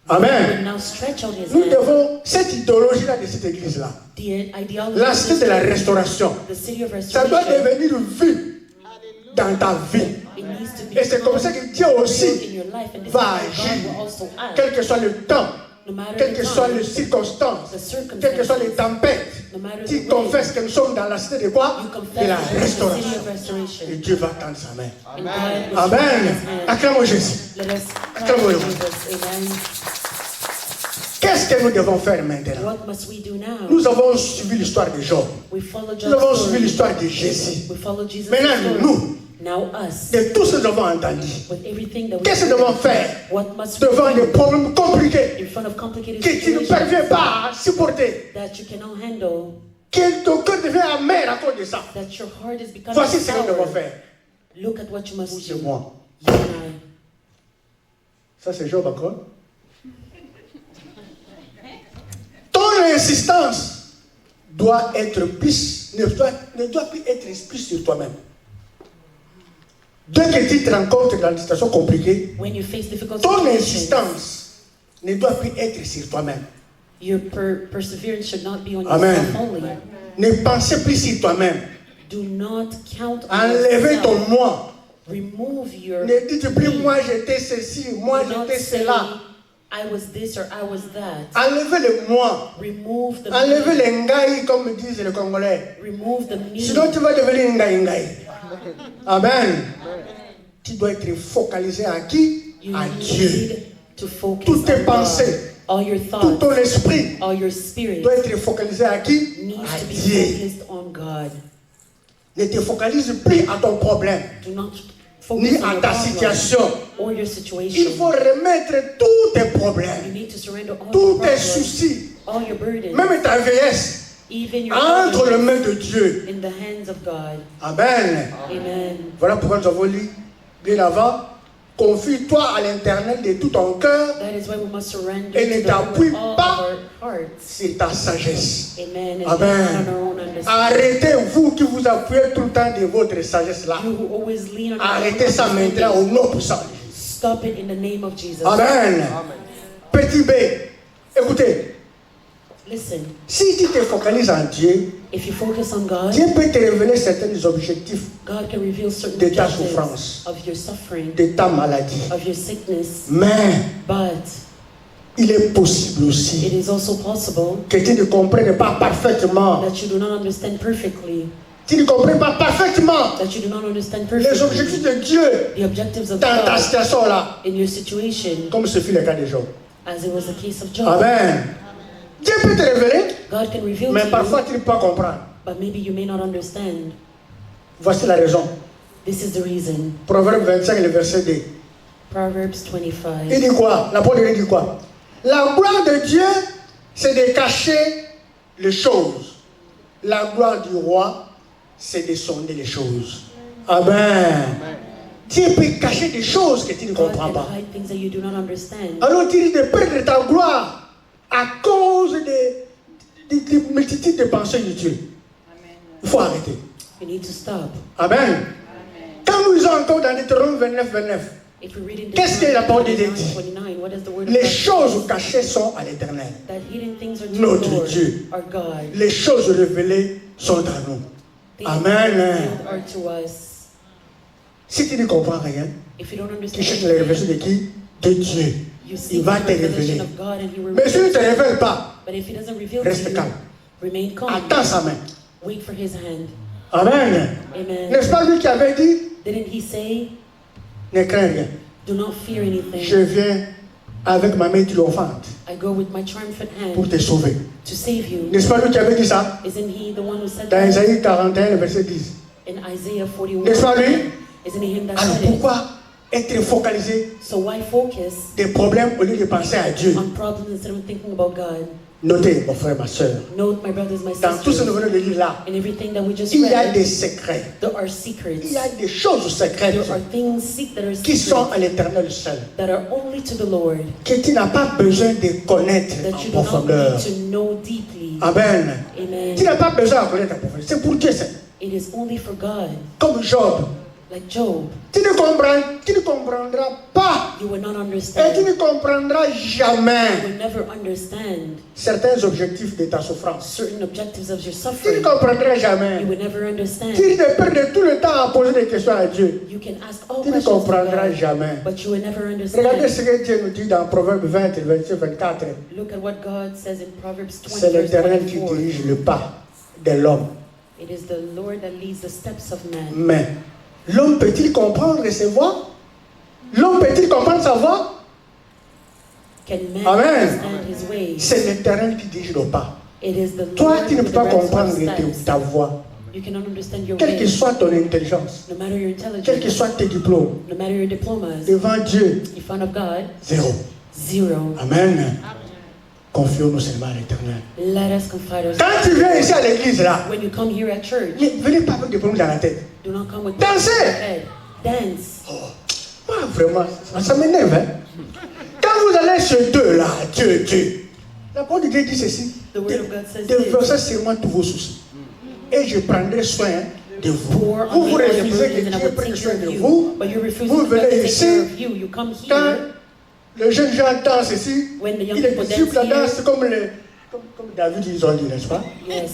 [SPEAKER 1] Amen.
[SPEAKER 2] he will now stretch out his
[SPEAKER 1] Nous
[SPEAKER 2] hand.
[SPEAKER 1] devons, cette idéologie-là de cette église-là,
[SPEAKER 2] The ideology
[SPEAKER 1] la
[SPEAKER 2] of
[SPEAKER 1] cité
[SPEAKER 2] this
[SPEAKER 1] de la
[SPEAKER 2] church,
[SPEAKER 1] restauration,
[SPEAKER 2] the city of
[SPEAKER 1] ça doit
[SPEAKER 2] restoration,
[SPEAKER 1] devenir vie dans ta vie.
[SPEAKER 2] it needs to be
[SPEAKER 1] Et c'est comme ça que Dieu
[SPEAKER 2] real
[SPEAKER 1] aussi
[SPEAKER 2] in your life, and this is
[SPEAKER 1] va
[SPEAKER 2] how
[SPEAKER 1] agir,
[SPEAKER 2] God will also act.
[SPEAKER 1] quel que soit le temps,
[SPEAKER 2] No matter
[SPEAKER 1] quelles
[SPEAKER 2] the
[SPEAKER 1] que soient
[SPEAKER 2] time,
[SPEAKER 1] les circonstances,
[SPEAKER 2] the circumstances,
[SPEAKER 1] quelles que soient les tempêtes,
[SPEAKER 2] no matter
[SPEAKER 1] tu
[SPEAKER 2] the way,
[SPEAKER 1] confesses que nous sommes dans la cité de quoi?
[SPEAKER 2] you
[SPEAKER 1] De
[SPEAKER 2] confess
[SPEAKER 1] la
[SPEAKER 2] that we're in the city
[SPEAKER 1] restauration.
[SPEAKER 2] of restoration.
[SPEAKER 1] Et Dieu va tendre sa main.
[SPEAKER 2] And God will
[SPEAKER 1] Amen.
[SPEAKER 2] stretch his hand.
[SPEAKER 1] Acclamons Jésus.
[SPEAKER 2] Let us
[SPEAKER 1] Acclamons-le.
[SPEAKER 2] praise Jesus. Amen.
[SPEAKER 1] Qu'est-ce que nous devons faire maintenant?
[SPEAKER 2] What must we do now?
[SPEAKER 1] Nous avons suivi l'histoire de Job.
[SPEAKER 2] We follow
[SPEAKER 1] Nous avons
[SPEAKER 2] Job's
[SPEAKER 1] suivi
[SPEAKER 2] story.
[SPEAKER 1] l'histoire de Jésus.
[SPEAKER 2] We follow Jesus'
[SPEAKER 1] Maintenant,
[SPEAKER 2] story.
[SPEAKER 1] nous,
[SPEAKER 2] Now us,
[SPEAKER 1] de tout ce que nous avons entendu,
[SPEAKER 2] with everything that we
[SPEAKER 1] qu'est-ce que nous devons faire
[SPEAKER 2] what must we
[SPEAKER 1] devant des
[SPEAKER 2] do
[SPEAKER 1] problèmes compliqués
[SPEAKER 2] in front of complicated
[SPEAKER 1] que tu ne
[SPEAKER 2] situations
[SPEAKER 1] parviens pas à supporter,
[SPEAKER 2] that you cannot handle,
[SPEAKER 1] que ton cœur devient amer à cause de ça?
[SPEAKER 2] that your heart is becoming
[SPEAKER 1] Voici ce que nous devons
[SPEAKER 2] sour?
[SPEAKER 1] faire.
[SPEAKER 2] Look at what you must
[SPEAKER 1] C'est
[SPEAKER 2] do.
[SPEAKER 1] moi.
[SPEAKER 2] You and I.
[SPEAKER 1] Ça, c'est Job encore. Ton insistance doit être plus, ne doit plus être plus sur toi-même. Dès que tu te rencontres dans une situation compliquée,
[SPEAKER 2] When you face difficult
[SPEAKER 1] ton
[SPEAKER 2] situations,
[SPEAKER 1] insistance ne doit plus être sur toi-même.
[SPEAKER 2] your perseverance should not be on
[SPEAKER 1] Amen.
[SPEAKER 2] yourself only.
[SPEAKER 1] Ne pensez plus sur toi-même.
[SPEAKER 2] Do not count on
[SPEAKER 1] Enlevez ton
[SPEAKER 2] yourself.
[SPEAKER 1] moi.
[SPEAKER 2] Remove your
[SPEAKER 1] Ne dites plus moi j'étais ceci, moi
[SPEAKER 2] Do not
[SPEAKER 1] j'étais
[SPEAKER 2] say,
[SPEAKER 1] cela.
[SPEAKER 2] I was this or I was that.
[SPEAKER 1] Enlevez le moi.
[SPEAKER 2] Remove the
[SPEAKER 1] Enlevez
[SPEAKER 2] me.
[SPEAKER 1] les ngai comme disent les Congolais.
[SPEAKER 2] Remove the me.
[SPEAKER 1] Sinon tu vas devenir ngai. Amen. Tu dois être focalisé à qui?
[SPEAKER 2] You
[SPEAKER 1] À Dieu.
[SPEAKER 2] need to focus
[SPEAKER 1] Toutes tes
[SPEAKER 2] on God.
[SPEAKER 1] pensées,
[SPEAKER 2] All your
[SPEAKER 1] tout
[SPEAKER 2] thoughts,
[SPEAKER 1] ton esprit
[SPEAKER 2] all your spirit
[SPEAKER 1] doit être focalisé à qui?
[SPEAKER 2] needs
[SPEAKER 1] À
[SPEAKER 2] to be
[SPEAKER 1] Dieu.
[SPEAKER 2] focused on God.
[SPEAKER 1] Ne te focalise plus à ton problème,
[SPEAKER 2] Do not
[SPEAKER 1] ni
[SPEAKER 2] focus on
[SPEAKER 1] à
[SPEAKER 2] your
[SPEAKER 1] ta
[SPEAKER 2] problem
[SPEAKER 1] situation.
[SPEAKER 2] or your
[SPEAKER 1] Il
[SPEAKER 2] situation.
[SPEAKER 1] faut remettre tous tes
[SPEAKER 2] You
[SPEAKER 1] problèmes,
[SPEAKER 2] need to surrender all
[SPEAKER 1] tous
[SPEAKER 2] your
[SPEAKER 1] tes
[SPEAKER 2] problems,
[SPEAKER 1] soucis,
[SPEAKER 2] all your burdens,
[SPEAKER 1] même ta vieillesse,
[SPEAKER 2] even your
[SPEAKER 1] entre les
[SPEAKER 2] burdens
[SPEAKER 1] mains de Dieu.
[SPEAKER 2] in the hands of God.
[SPEAKER 1] Amen.
[SPEAKER 2] Amen.
[SPEAKER 1] Voilà pourquoi nous avons lu bien avant. Confie-toi à l'Éternel de tout ton cœur
[SPEAKER 2] That is why we must surrender
[SPEAKER 1] et ne
[SPEAKER 2] to the Lord
[SPEAKER 1] t'appuie
[SPEAKER 2] with all
[SPEAKER 1] pas
[SPEAKER 2] of our hearts.
[SPEAKER 1] sur ta sagesse.
[SPEAKER 2] Amen. And
[SPEAKER 1] Amen.
[SPEAKER 2] not on our own understanding.
[SPEAKER 1] Arrêtez, vous qui vous appuyez tout le temps de votre sagesse là.
[SPEAKER 2] You who always lean on your own
[SPEAKER 1] Arrêtez ça
[SPEAKER 2] understanding.
[SPEAKER 1] maintenant au nom puissant de Jésus.
[SPEAKER 2] Stop it in the name of Jesus.
[SPEAKER 1] Amen. Petit B, écoutez,
[SPEAKER 2] Listen,
[SPEAKER 1] si tu te focalises en Dieu,
[SPEAKER 2] if you focus on God,
[SPEAKER 1] Dieu peut te révéler certains objectifs
[SPEAKER 2] God can reveal certain
[SPEAKER 1] de ta
[SPEAKER 2] objectives
[SPEAKER 1] souffrance,
[SPEAKER 2] of your suffering,
[SPEAKER 1] de ta maladie.
[SPEAKER 2] of your sickness.
[SPEAKER 1] Mais
[SPEAKER 2] But
[SPEAKER 1] il est possible
[SPEAKER 2] it
[SPEAKER 1] aussi
[SPEAKER 2] is also possible
[SPEAKER 1] que tu ne comprennes pas parfaitement.
[SPEAKER 2] that you do not understand perfectly,
[SPEAKER 1] Tu ne comprends pas parfaitement
[SPEAKER 2] that you do not understand
[SPEAKER 1] les
[SPEAKER 2] perfectly
[SPEAKER 1] objectifs de Dieu
[SPEAKER 2] the objectives of
[SPEAKER 1] dans ta
[SPEAKER 2] God
[SPEAKER 1] situation-là,
[SPEAKER 2] in your situation,
[SPEAKER 1] comme ce fut le cas de Job.
[SPEAKER 2] as it was the case of Job.
[SPEAKER 1] Amen. Dieu peut te révéler,
[SPEAKER 2] God can reveal
[SPEAKER 1] mais
[SPEAKER 2] to
[SPEAKER 1] parfois
[SPEAKER 2] you,
[SPEAKER 1] tu ne peux pas comprendre.
[SPEAKER 2] but maybe you may not understand.
[SPEAKER 1] Voici la raison.
[SPEAKER 2] This is the reason.
[SPEAKER 1] Proverbe 25, le verset 2.
[SPEAKER 2] Proverbs
[SPEAKER 1] Il
[SPEAKER 2] 25.
[SPEAKER 1] dit quoi? L'apôtre dit quoi? La gloire de Dieu, c'est de cacher les choses. La gloire du roi, c'est de sonder les choses. Amen. Dieu peut cacher des choses que tu ne
[SPEAKER 2] God
[SPEAKER 1] comprends
[SPEAKER 2] can
[SPEAKER 1] pas.
[SPEAKER 2] hide things that you do not understand.
[SPEAKER 1] Alors tu dis de perdre ta gloire à cause de multitudes de pensées inutiles. Il faut arrêter.
[SPEAKER 2] You need to stop.
[SPEAKER 1] Amen. Quand nous lisons encore dans Deutéronome 29, 29,
[SPEAKER 2] If we read in
[SPEAKER 1] qu'est-ce que la parole de Dieu
[SPEAKER 2] 29,
[SPEAKER 1] dit?
[SPEAKER 2] 29, what does the word of
[SPEAKER 1] Les
[SPEAKER 2] God
[SPEAKER 1] choses
[SPEAKER 2] say?
[SPEAKER 1] cachées sont à l'Éternel.
[SPEAKER 2] That hidden things are to
[SPEAKER 1] Notre
[SPEAKER 2] the Lord,
[SPEAKER 1] Dieu.
[SPEAKER 2] our God.
[SPEAKER 1] Les choses révélées sont à nous.
[SPEAKER 2] Things
[SPEAKER 1] Amen.
[SPEAKER 2] revealed are to us.
[SPEAKER 1] Si tu ne comprends rien,
[SPEAKER 2] If you don't
[SPEAKER 1] tu
[SPEAKER 2] understand
[SPEAKER 1] cherches les révélations de qui? De Dieu.
[SPEAKER 2] you
[SPEAKER 1] Il
[SPEAKER 2] seek
[SPEAKER 1] va
[SPEAKER 2] the
[SPEAKER 1] te
[SPEAKER 2] revelation
[SPEAKER 1] révéler.
[SPEAKER 2] of God and He will
[SPEAKER 1] Mais s'il ne
[SPEAKER 2] reveal
[SPEAKER 1] te
[SPEAKER 2] to you.
[SPEAKER 1] révèle pas,
[SPEAKER 2] But if He doesn't reveal
[SPEAKER 1] reste
[SPEAKER 2] to you,
[SPEAKER 1] calme.
[SPEAKER 2] remain calm.
[SPEAKER 1] Attends sa main.
[SPEAKER 2] Wait for His hand.
[SPEAKER 1] Amen.
[SPEAKER 2] Amen.
[SPEAKER 1] N'est-ce pas lui qui avait dit,
[SPEAKER 2] Didn't He say,
[SPEAKER 1] ne crains rien.
[SPEAKER 2] do not fear anything.
[SPEAKER 1] Je viens avec ma main triomphante
[SPEAKER 2] I go with my triumphant
[SPEAKER 1] pour
[SPEAKER 2] hand
[SPEAKER 1] te sauver.
[SPEAKER 2] to save you.
[SPEAKER 1] N'est-ce pas lui qui avait dit ça?
[SPEAKER 2] Isn't He the one who said
[SPEAKER 1] Dans
[SPEAKER 2] that
[SPEAKER 1] Isaïe 41, le verset 10.
[SPEAKER 2] in Isaiah 41?
[SPEAKER 1] N'est-ce pas lui?
[SPEAKER 2] Isn't it Him that
[SPEAKER 1] Alors
[SPEAKER 2] said it?
[SPEAKER 1] pourquoi être focalisé
[SPEAKER 2] So why focus
[SPEAKER 1] des problèmes au lieu de penser à Dieu?
[SPEAKER 2] on problems instead of thinking about God?
[SPEAKER 1] Notez, mon frère, ma soeur,
[SPEAKER 2] Note, my brothers, my
[SPEAKER 1] dans tout ce que nous
[SPEAKER 2] sisters,
[SPEAKER 1] venons de lire là,
[SPEAKER 2] in everything that we just
[SPEAKER 1] il y a
[SPEAKER 2] read,
[SPEAKER 1] des secrets.
[SPEAKER 2] there are secrets.
[SPEAKER 1] Il y a des choses secrètes
[SPEAKER 2] There are things that are
[SPEAKER 1] qui sont
[SPEAKER 2] secret
[SPEAKER 1] à l'Éternel seul,
[SPEAKER 2] that are only to the Lord,
[SPEAKER 1] que tu n'as pas besoin de connaître
[SPEAKER 2] that
[SPEAKER 1] en
[SPEAKER 2] you do not
[SPEAKER 1] profondeur.
[SPEAKER 2] need to know deeply.
[SPEAKER 1] Amen.
[SPEAKER 2] Amen.
[SPEAKER 1] Tu n'as pas besoin de connaître en profondeur. C'est pour Dieu, c'est
[SPEAKER 2] It is only for God.
[SPEAKER 1] comme Job.
[SPEAKER 2] Like Job,
[SPEAKER 1] Tu ne comprendras pas
[SPEAKER 2] you will not
[SPEAKER 1] et tu
[SPEAKER 2] understand.
[SPEAKER 1] ne comprendras
[SPEAKER 2] You
[SPEAKER 1] jamais
[SPEAKER 2] will never understand
[SPEAKER 1] certains objectifs de ta souffrance.
[SPEAKER 2] certain objectives of your
[SPEAKER 1] Tu ne
[SPEAKER 2] suffering.
[SPEAKER 1] comprendras
[SPEAKER 2] You
[SPEAKER 1] jamais.
[SPEAKER 2] will never understand.
[SPEAKER 1] Tu ne perds tout le temps à poser des questions à Dieu.
[SPEAKER 2] You can ask all
[SPEAKER 1] Tu ne
[SPEAKER 2] questions to
[SPEAKER 1] comprendras
[SPEAKER 2] God,
[SPEAKER 1] jamais.
[SPEAKER 2] but you will never
[SPEAKER 1] Regardez ce
[SPEAKER 2] understand.
[SPEAKER 1] que Dieu nous dit dans Proverbe 20, verset 24.
[SPEAKER 2] Look at what God says in Proverbs 20,
[SPEAKER 1] C'est
[SPEAKER 2] verse
[SPEAKER 1] l'Éternel qui
[SPEAKER 2] 24.
[SPEAKER 1] dirige le pas de l'homme.
[SPEAKER 2] It is the Lord that leads the steps of man.
[SPEAKER 1] Mais l'homme peut-il comprendre ses voies? L'homme peut-il comprendre sa voie?
[SPEAKER 2] Can man
[SPEAKER 1] Amen.
[SPEAKER 2] understand his ways?
[SPEAKER 1] C'est l'Éternel qui dirige le pas.
[SPEAKER 2] It is the
[SPEAKER 1] Toi,
[SPEAKER 2] Lord
[SPEAKER 1] tu ne
[SPEAKER 2] who
[SPEAKER 1] peux pas
[SPEAKER 2] directs
[SPEAKER 1] comprendre
[SPEAKER 2] our steps.
[SPEAKER 1] ta voie.
[SPEAKER 2] You cannot understand your
[SPEAKER 1] Quelle que
[SPEAKER 2] ways,
[SPEAKER 1] soit ton intelligence,
[SPEAKER 2] no matter your
[SPEAKER 1] quels que
[SPEAKER 2] intelligence,
[SPEAKER 1] soient tes diplômes,
[SPEAKER 2] no matter your diplomas.
[SPEAKER 1] devant Dieu,
[SPEAKER 2] In front of God,
[SPEAKER 1] zéro.
[SPEAKER 2] zero.
[SPEAKER 1] Amen. Confions-nous seulement à l'Éternel.
[SPEAKER 2] Let us confide ourselves.
[SPEAKER 1] Quand tu viens ici à l'église, là,
[SPEAKER 2] When you come here at church,
[SPEAKER 1] ne venez pas avec des problèmes dans la tête.
[SPEAKER 2] do not come with
[SPEAKER 1] Dansez.
[SPEAKER 2] problems in your head. Dance.
[SPEAKER 1] Oh, moi, vraiment, ça m'énerve. Hein? Quand vous allez chez Dieu, là, Dieu, la parole de Dieu dit ceci.
[SPEAKER 2] The word of God says
[SPEAKER 1] Déversez
[SPEAKER 2] this.
[SPEAKER 1] sur moi tous vos soucis. Et je prendrai soin de vous.
[SPEAKER 2] Pour on
[SPEAKER 1] Vous
[SPEAKER 2] me
[SPEAKER 1] vous
[SPEAKER 2] all your
[SPEAKER 1] refusez que
[SPEAKER 2] burdens and I
[SPEAKER 1] Dieu
[SPEAKER 2] will
[SPEAKER 1] prenne
[SPEAKER 2] take
[SPEAKER 1] soin
[SPEAKER 2] care
[SPEAKER 1] de
[SPEAKER 2] of you.
[SPEAKER 1] vous.
[SPEAKER 2] But you're refusing
[SPEAKER 1] Vous
[SPEAKER 2] God to
[SPEAKER 1] venez
[SPEAKER 2] take
[SPEAKER 1] ici.
[SPEAKER 2] care of you. You come
[SPEAKER 1] Quand
[SPEAKER 2] here.
[SPEAKER 1] les jeunes gens dansent ici,
[SPEAKER 2] When the young
[SPEAKER 1] il est
[SPEAKER 2] people
[SPEAKER 1] possible
[SPEAKER 2] dance
[SPEAKER 1] la danse
[SPEAKER 2] here.
[SPEAKER 1] comme David, ils ont dit, n'est-ce pas?
[SPEAKER 2] Yes.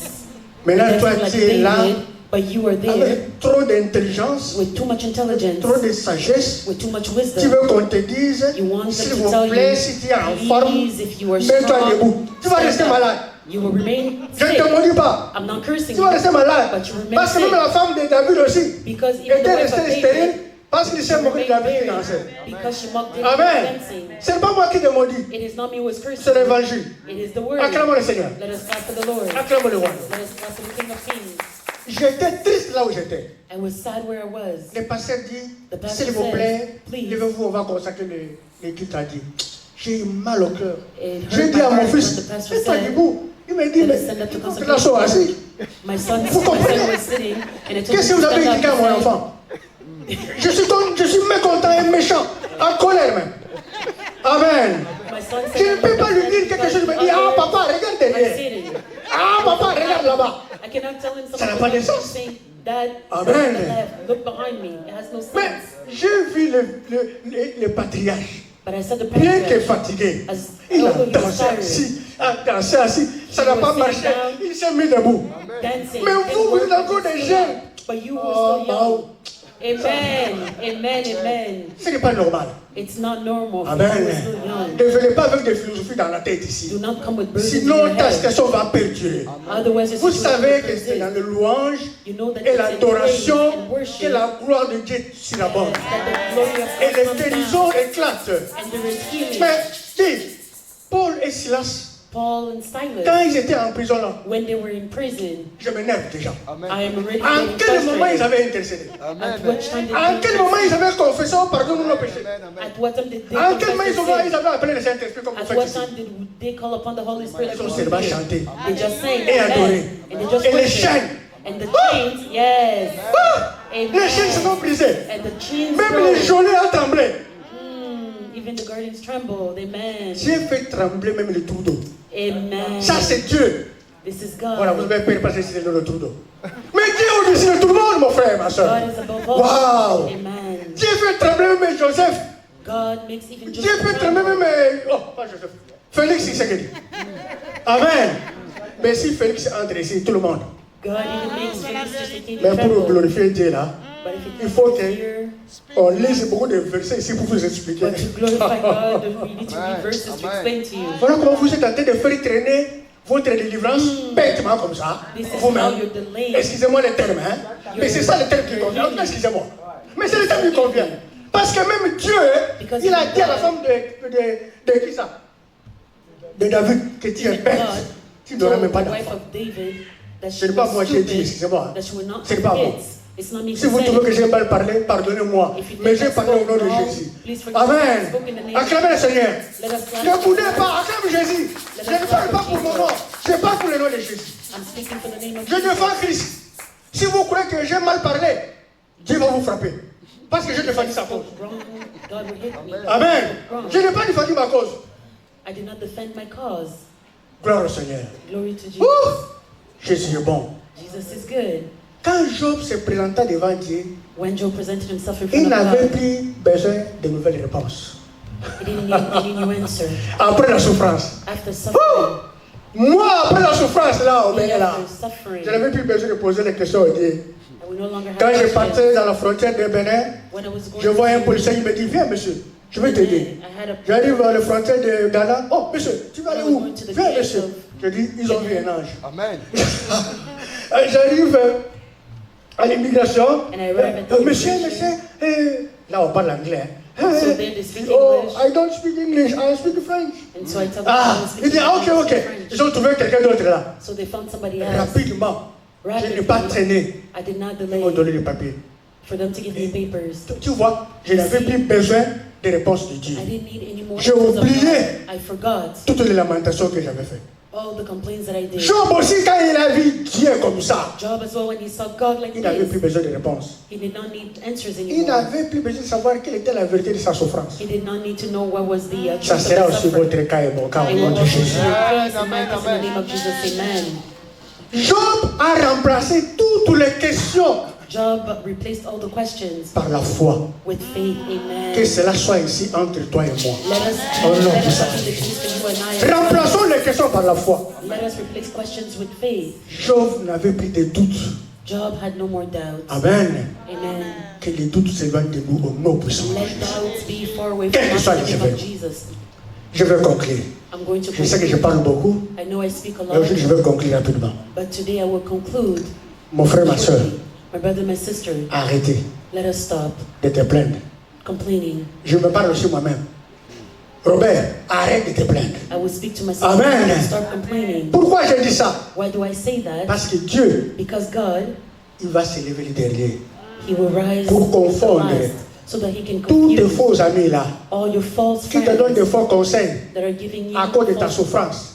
[SPEAKER 1] Maintenant,
[SPEAKER 2] Dancing
[SPEAKER 1] toi,
[SPEAKER 2] like
[SPEAKER 1] tu es là
[SPEAKER 2] David, but you are there
[SPEAKER 1] avec trop d'intelligence,
[SPEAKER 2] with too much intelligence,
[SPEAKER 1] trop de sagesse.
[SPEAKER 2] with too much
[SPEAKER 1] Tu
[SPEAKER 2] wisdom.
[SPEAKER 1] veux qu'on te dise,
[SPEAKER 2] You want
[SPEAKER 1] s'il
[SPEAKER 2] them to
[SPEAKER 1] vous
[SPEAKER 2] tell
[SPEAKER 1] plaît,
[SPEAKER 2] you,
[SPEAKER 1] si tu es en forme,
[SPEAKER 2] please, if you are
[SPEAKER 1] mets-toi
[SPEAKER 2] strong,
[SPEAKER 1] debout. Tu vas
[SPEAKER 2] stand
[SPEAKER 1] rester
[SPEAKER 2] up.
[SPEAKER 1] malade.
[SPEAKER 2] You will remain
[SPEAKER 1] Je ne
[SPEAKER 2] sick.
[SPEAKER 1] te maudis pas.
[SPEAKER 2] I'm not cursing
[SPEAKER 1] Tu vas
[SPEAKER 2] you,
[SPEAKER 1] rester malade.
[SPEAKER 2] but you remain
[SPEAKER 1] Parce que même
[SPEAKER 2] sick.
[SPEAKER 1] la femme de David aussi
[SPEAKER 2] Because even the
[SPEAKER 1] était
[SPEAKER 2] wife of
[SPEAKER 1] restée stérile
[SPEAKER 2] David,
[SPEAKER 1] parce qu'il
[SPEAKER 2] she
[SPEAKER 1] s'est moqué de
[SPEAKER 2] remained
[SPEAKER 1] David qui
[SPEAKER 2] barren
[SPEAKER 1] dansait.
[SPEAKER 2] because she mocked David
[SPEAKER 1] Amen.
[SPEAKER 2] dancing.
[SPEAKER 1] Ce n'est pas moi qui te maudis,
[SPEAKER 2] It is not me who is cursing.
[SPEAKER 1] c'est l'évangile.
[SPEAKER 2] It is the word.
[SPEAKER 1] Acclamons le Seigneur.
[SPEAKER 2] Let us clap for the Lord.
[SPEAKER 1] Acclamons le roi.
[SPEAKER 2] Let us clap for the King of Kings.
[SPEAKER 1] J'étais triste là où j'étais.
[SPEAKER 2] I was sad where I was.
[SPEAKER 1] Le pasteur dit,
[SPEAKER 2] The pastor
[SPEAKER 1] s'il vous
[SPEAKER 2] says,
[SPEAKER 1] plaît,
[SPEAKER 2] please.
[SPEAKER 1] levez-vous, on va consacrer le culte à Dieu. J'ai eu mal au cœur.
[SPEAKER 2] It
[SPEAKER 1] J'ai
[SPEAKER 2] hurt
[SPEAKER 1] dit
[SPEAKER 2] my
[SPEAKER 1] à mon
[SPEAKER 2] heart when
[SPEAKER 1] fils,
[SPEAKER 2] the pastor
[SPEAKER 1] mets-toi
[SPEAKER 2] said,
[SPEAKER 1] debout. Il m'a dit,
[SPEAKER 2] let
[SPEAKER 1] mais
[SPEAKER 2] us stand up to
[SPEAKER 1] il faut que la sois
[SPEAKER 2] consecration.
[SPEAKER 1] assis.
[SPEAKER 2] My son
[SPEAKER 1] Vous comprenez?
[SPEAKER 2] was sitting, and I told him
[SPEAKER 1] Qu'est-ce que
[SPEAKER 2] to
[SPEAKER 1] vous avez
[SPEAKER 2] stand
[SPEAKER 1] indiqué à
[SPEAKER 2] up.
[SPEAKER 1] mon
[SPEAKER 2] He said,
[SPEAKER 1] enfant? Je suis mécontent et méchant, en colère même. Amen.
[SPEAKER 2] my son
[SPEAKER 1] Je
[SPEAKER 2] said,
[SPEAKER 1] ne peux pas lui dire quelque chose, il me dit, ah papa, regarde
[SPEAKER 2] I'm
[SPEAKER 1] derrière.
[SPEAKER 2] sitting.
[SPEAKER 1] Ah papa, regarde là-bas.
[SPEAKER 2] I cannot tell him
[SPEAKER 1] Ça n'a
[SPEAKER 2] something
[SPEAKER 1] pas de
[SPEAKER 2] without
[SPEAKER 1] sens.
[SPEAKER 2] saying, Dad,
[SPEAKER 1] Amen.
[SPEAKER 2] turn to the left. Look behind me. It has no
[SPEAKER 1] Mais
[SPEAKER 2] sense.
[SPEAKER 1] j'ai vu le patriarche,
[SPEAKER 2] But I said the
[SPEAKER 1] bien que
[SPEAKER 2] patriarch,
[SPEAKER 1] fatigué,
[SPEAKER 2] as
[SPEAKER 1] il a
[SPEAKER 2] although he was
[SPEAKER 1] dansé
[SPEAKER 2] tired,
[SPEAKER 1] assis, a dansé assis, ça n'a pas marché, il s'est mis debout.
[SPEAKER 2] dancing,
[SPEAKER 1] Mais
[SPEAKER 2] didn't
[SPEAKER 1] vous, vous
[SPEAKER 2] work,
[SPEAKER 1] êtes encore
[SPEAKER 2] but
[SPEAKER 1] des
[SPEAKER 2] still
[SPEAKER 1] jeunes.
[SPEAKER 2] young. But you were
[SPEAKER 1] Oh,
[SPEAKER 2] still young. Amen. Amen. Amen.
[SPEAKER 1] Ce n'est pas normal.
[SPEAKER 2] It's not normal for
[SPEAKER 1] Amen.
[SPEAKER 2] you who are still young.
[SPEAKER 1] Ne venez pas avec des philosophies dans la tête
[SPEAKER 2] Do
[SPEAKER 1] ici.
[SPEAKER 2] not come with burdens in
[SPEAKER 1] Sinon,
[SPEAKER 2] your
[SPEAKER 1] ta
[SPEAKER 2] head.
[SPEAKER 1] situation va perdurer.
[SPEAKER 2] Otherwise, your
[SPEAKER 1] Vous
[SPEAKER 2] situation
[SPEAKER 1] savez
[SPEAKER 2] will
[SPEAKER 1] que c'est
[SPEAKER 2] persist.
[SPEAKER 1] dans le louange
[SPEAKER 2] You know that
[SPEAKER 1] et
[SPEAKER 2] it's in praise
[SPEAKER 1] l'adoration
[SPEAKER 2] and
[SPEAKER 1] que
[SPEAKER 2] worship
[SPEAKER 1] la gloire de Dieu surabonde.
[SPEAKER 2] that the glory of
[SPEAKER 1] Et
[SPEAKER 2] God
[SPEAKER 1] les
[SPEAKER 2] comes
[SPEAKER 1] guérisons
[SPEAKER 2] down.
[SPEAKER 1] éclatent.
[SPEAKER 2] And there is healing.
[SPEAKER 1] Mais dis, Paul et Silas,
[SPEAKER 2] Paul and Silas,
[SPEAKER 1] quand ils étaient en prison là,
[SPEAKER 2] when they were in prison,
[SPEAKER 1] je m'énerve déjà.
[SPEAKER 2] I am already
[SPEAKER 1] En
[SPEAKER 2] getting
[SPEAKER 1] quel moment ils
[SPEAKER 2] frustrated.
[SPEAKER 1] avaient intercédé?
[SPEAKER 2] At what time did
[SPEAKER 1] En quel moment
[SPEAKER 2] they
[SPEAKER 1] ils avaient confessé, oh, pardonne-nous nos péchés?
[SPEAKER 2] At what time did they
[SPEAKER 1] En quel moment
[SPEAKER 2] confess
[SPEAKER 1] ils
[SPEAKER 2] their sin?
[SPEAKER 1] avaient appelé le Saint-Esprit comme vous
[SPEAKER 2] At
[SPEAKER 1] faites
[SPEAKER 2] what
[SPEAKER 1] ici?
[SPEAKER 2] time did they call upon the Holy Spirit?
[SPEAKER 1] Ils ont seulement chanté.
[SPEAKER 2] They just sang
[SPEAKER 1] Et adoré.
[SPEAKER 2] amen. And they just
[SPEAKER 1] Et les
[SPEAKER 2] worshiped.
[SPEAKER 1] chaînes.
[SPEAKER 2] And the chains, yes.
[SPEAKER 1] Ah! Les chaînes se sont
[SPEAKER 2] Amen.
[SPEAKER 1] brisées.
[SPEAKER 2] And the chains
[SPEAKER 1] Même les
[SPEAKER 2] broke.
[SPEAKER 1] gelées ont tremblé.
[SPEAKER 2] Even the gardens trembled. Amen.
[SPEAKER 1] J'ai fait trembler même les trous d'eau.
[SPEAKER 2] Amen.
[SPEAKER 1] Ça, c'est Dieu.
[SPEAKER 2] This is
[SPEAKER 1] Voilà, vous
[SPEAKER 2] God.
[SPEAKER 1] avez peur parce que c'est le trou d'eau. Mais Dieu est au-dessus de tout le monde, mon frère, ma soeur.
[SPEAKER 2] God is above all.
[SPEAKER 1] Wow.
[SPEAKER 2] Amen.
[SPEAKER 1] Dieu fait trembler même Joseph.
[SPEAKER 2] God makes even
[SPEAKER 1] Dieu
[SPEAKER 2] Joseph
[SPEAKER 1] fait trembler
[SPEAKER 2] tremble.
[SPEAKER 1] même... Oh, pas Joseph. Félix Tshisekedi. Amen. Mais si Félix entre ici, tout le monde.
[SPEAKER 2] God even makes Felix Tshisekedi
[SPEAKER 1] Mais pour
[SPEAKER 2] tremble.
[SPEAKER 1] glorifier Dieu là,
[SPEAKER 2] But if
[SPEAKER 1] il
[SPEAKER 2] it
[SPEAKER 1] faut
[SPEAKER 2] comes
[SPEAKER 1] que
[SPEAKER 2] here,
[SPEAKER 1] on lise beaucoup de versets ici pour vous expliquer.
[SPEAKER 2] but to glorify God, we need to read verses to explain to you.
[SPEAKER 1] Voilà comment vous êtes en train de faire traîner votre délivrance bêtement comme ça.
[SPEAKER 2] This is how
[SPEAKER 1] Vous-même.
[SPEAKER 2] you're delayed.
[SPEAKER 1] Excusez-moi le terme, hein. Mais c'est ça le terme qui convient. Excusez-moi. Mais c'est le terme qui convient. Parce que même Dieu, il a dit à la femme de qui ça? De David, que tu es
[SPEAKER 2] Even
[SPEAKER 1] bête.
[SPEAKER 2] God
[SPEAKER 1] Tu n'auras
[SPEAKER 2] told
[SPEAKER 1] même pas
[SPEAKER 2] the wife
[SPEAKER 1] d'enfant.
[SPEAKER 2] of David that she
[SPEAKER 1] Ce n'est pas
[SPEAKER 2] was
[SPEAKER 1] moi qui ai dit,
[SPEAKER 2] stupid,
[SPEAKER 1] excusez-moi.
[SPEAKER 2] that she would not
[SPEAKER 1] C'est
[SPEAKER 2] have
[SPEAKER 1] pas moi.
[SPEAKER 2] kids. It's not me
[SPEAKER 1] Si
[SPEAKER 2] to
[SPEAKER 1] vous
[SPEAKER 2] say.
[SPEAKER 1] trouvez que j'ai mal parlé, pardonnez-moi.
[SPEAKER 2] If you think
[SPEAKER 1] Mais j'ai
[SPEAKER 2] I
[SPEAKER 1] parlé au
[SPEAKER 2] spoke
[SPEAKER 1] nom de
[SPEAKER 2] wrong,
[SPEAKER 1] Jésus.
[SPEAKER 2] please forgive me. I
[SPEAKER 1] Amen.
[SPEAKER 2] spoke in the name of
[SPEAKER 1] Acclamez le Seigneur.
[SPEAKER 2] Let us clap
[SPEAKER 1] Ne
[SPEAKER 2] for
[SPEAKER 1] boudez
[SPEAKER 2] Jesus.
[SPEAKER 1] pas, acclame Jésus. Je ne parle pas pour mon nom. Je parle pour le nom de Jésus.
[SPEAKER 2] I'm speaking for the name of
[SPEAKER 1] Je
[SPEAKER 2] Jesus.
[SPEAKER 1] défends Christ. Si vous croyez que j'ai mal parlé, Dieu va vous frapper. Parce que je défendis sa cause.
[SPEAKER 2] Wrong, God will hit me.
[SPEAKER 1] Amen.
[SPEAKER 2] Wrong.
[SPEAKER 1] Je n'ai pas défendu ma cause.
[SPEAKER 2] I did not defend my cause.
[SPEAKER 1] Gloire au Seigneur.
[SPEAKER 2] Glory to Jesus.
[SPEAKER 1] Ouh! Jésus est bon.
[SPEAKER 2] Jesus is good.
[SPEAKER 1] Quand Job se présenta devant Dieu,
[SPEAKER 2] When Job presented himself in
[SPEAKER 1] il
[SPEAKER 2] front of
[SPEAKER 1] n'avait
[SPEAKER 2] God,
[SPEAKER 1] plus besoin de nouvelles réponses.
[SPEAKER 2] he didn't need any new answer.
[SPEAKER 1] Après la souffrance.
[SPEAKER 2] After suffering,
[SPEAKER 1] Moi, après la souffrance, là, on est là.
[SPEAKER 2] after suffering,
[SPEAKER 1] Je n'avais plus besoin de poser les questions à Dieu.
[SPEAKER 2] I will no longer have
[SPEAKER 1] Quand je
[SPEAKER 2] questions.
[SPEAKER 1] partais dans la frontière de Bénin,
[SPEAKER 2] When I was going
[SPEAKER 1] je vois un
[SPEAKER 2] to
[SPEAKER 1] policier, il me dit, viens monsieur, je vais t'aider.
[SPEAKER 2] I had a
[SPEAKER 1] J'arrive à la frontière de Ghana, oh monsieur, tu vas aller où? Viens monsieur. Je dis, ils ont vu un ange.
[SPEAKER 3] Amen.
[SPEAKER 1] J'arrive à l'immigration,
[SPEAKER 2] And I arrive at the
[SPEAKER 1] monsieur,
[SPEAKER 2] immigration.
[SPEAKER 1] là on parle anglais.
[SPEAKER 2] So then they speak
[SPEAKER 1] Oh,
[SPEAKER 2] English.
[SPEAKER 1] I don't speak English, I speak French.
[SPEAKER 2] And so I tell them
[SPEAKER 1] Ah,
[SPEAKER 2] I was
[SPEAKER 1] il dit,
[SPEAKER 2] speaking
[SPEAKER 1] ah, ok,
[SPEAKER 2] English
[SPEAKER 1] ok.
[SPEAKER 2] and French.
[SPEAKER 1] Ils ont trouvé quelqu'un d'autre là.
[SPEAKER 2] So they found somebody else.
[SPEAKER 1] Rapidement, je n'ai
[SPEAKER 2] Rapidly.
[SPEAKER 1] pas traîné.
[SPEAKER 2] I did not
[SPEAKER 1] Ils m'ont
[SPEAKER 2] delay
[SPEAKER 1] donné les papiers.
[SPEAKER 2] for them to give me papers.
[SPEAKER 1] Tu vois, je n'avais plus besoin des réponses de Dieu.
[SPEAKER 2] I didn't need any more
[SPEAKER 1] J'ai
[SPEAKER 2] answers of
[SPEAKER 1] oublié.
[SPEAKER 2] God. I forgot
[SPEAKER 1] Toutes les lamentations que j'avais faites.
[SPEAKER 2] all the complaints that I did.
[SPEAKER 1] Job aussi, quand il a vu Dieu comme ça,
[SPEAKER 2] Job as well, when he saw God like
[SPEAKER 1] il n'avait plus
[SPEAKER 2] this,
[SPEAKER 1] besoin de réponses.
[SPEAKER 2] he did not need answers
[SPEAKER 1] Il
[SPEAKER 2] anymore.
[SPEAKER 1] n'avait plus besoin de savoir quelle était la vérité de sa souffrance.
[SPEAKER 2] He did not need to know what was the
[SPEAKER 1] Ça
[SPEAKER 2] truth
[SPEAKER 1] sera
[SPEAKER 2] of the
[SPEAKER 1] aussi
[SPEAKER 2] suffering.
[SPEAKER 1] votre cas et mon cas au
[SPEAKER 2] It
[SPEAKER 1] nom
[SPEAKER 2] will
[SPEAKER 1] de
[SPEAKER 2] also
[SPEAKER 1] Jésus.
[SPEAKER 2] be your case and
[SPEAKER 3] Amen,
[SPEAKER 2] mine in the
[SPEAKER 3] amen.
[SPEAKER 2] name of Jesus. Amen.
[SPEAKER 1] Job a remplacé toutes les questions
[SPEAKER 2] Job replaced all the questions
[SPEAKER 1] par la foi.
[SPEAKER 2] with faith. Amen.
[SPEAKER 1] Que cela soit ici entre toi et moi.
[SPEAKER 2] Let us
[SPEAKER 1] Au nom
[SPEAKER 2] let
[SPEAKER 1] de
[SPEAKER 2] us
[SPEAKER 1] ça.
[SPEAKER 2] be the case for you and I.
[SPEAKER 1] Remplaçons les questions par la foi.
[SPEAKER 2] Let us replace questions with faith.
[SPEAKER 1] Job n'avait plus de doutes.
[SPEAKER 2] Job had no more doubts.
[SPEAKER 1] Amen.
[SPEAKER 2] Amen.
[SPEAKER 1] Que les doutes s'éloignent de nous au nom puissant de
[SPEAKER 2] Let
[SPEAKER 1] Jésus.
[SPEAKER 2] doubts be far away
[SPEAKER 1] Quel
[SPEAKER 2] from
[SPEAKER 1] que
[SPEAKER 2] us
[SPEAKER 1] soit
[SPEAKER 2] in
[SPEAKER 1] le
[SPEAKER 2] the name
[SPEAKER 1] chemin.
[SPEAKER 2] of Jesus.
[SPEAKER 1] Je vais conclure.
[SPEAKER 2] I'm going to
[SPEAKER 1] Je sais que je
[SPEAKER 2] conclude.
[SPEAKER 1] parle beaucoup,
[SPEAKER 2] I know I speak a
[SPEAKER 1] mais
[SPEAKER 2] lot,
[SPEAKER 1] aujourd'hui je vais conclure rapidement.
[SPEAKER 2] but today I will conclude.
[SPEAKER 1] Mon frère, ma soeur,
[SPEAKER 2] shortly. My brother, my sister,
[SPEAKER 1] arrêtez
[SPEAKER 2] let us stop
[SPEAKER 1] de te plaindre.
[SPEAKER 2] complaining.
[SPEAKER 1] Je me parle aussi moi-même. Robert, arrête de te plaindre.
[SPEAKER 2] I will speak to myself
[SPEAKER 1] Amen.
[SPEAKER 2] and start complaining.
[SPEAKER 1] Pourquoi je dis ça?
[SPEAKER 2] Why do I say that?
[SPEAKER 1] Parce que Dieu,
[SPEAKER 2] Because God,
[SPEAKER 1] il va s'élever le dernier.
[SPEAKER 2] He will rise
[SPEAKER 1] Pour
[SPEAKER 2] at
[SPEAKER 1] confondre
[SPEAKER 2] last, so that He can
[SPEAKER 1] Tous tes
[SPEAKER 2] confuse
[SPEAKER 1] faux amis là,
[SPEAKER 2] all your false
[SPEAKER 1] qui te donnent des
[SPEAKER 2] friends
[SPEAKER 1] faux conseils
[SPEAKER 2] that are giving you
[SPEAKER 1] à cause de ta
[SPEAKER 2] false
[SPEAKER 1] souffrance,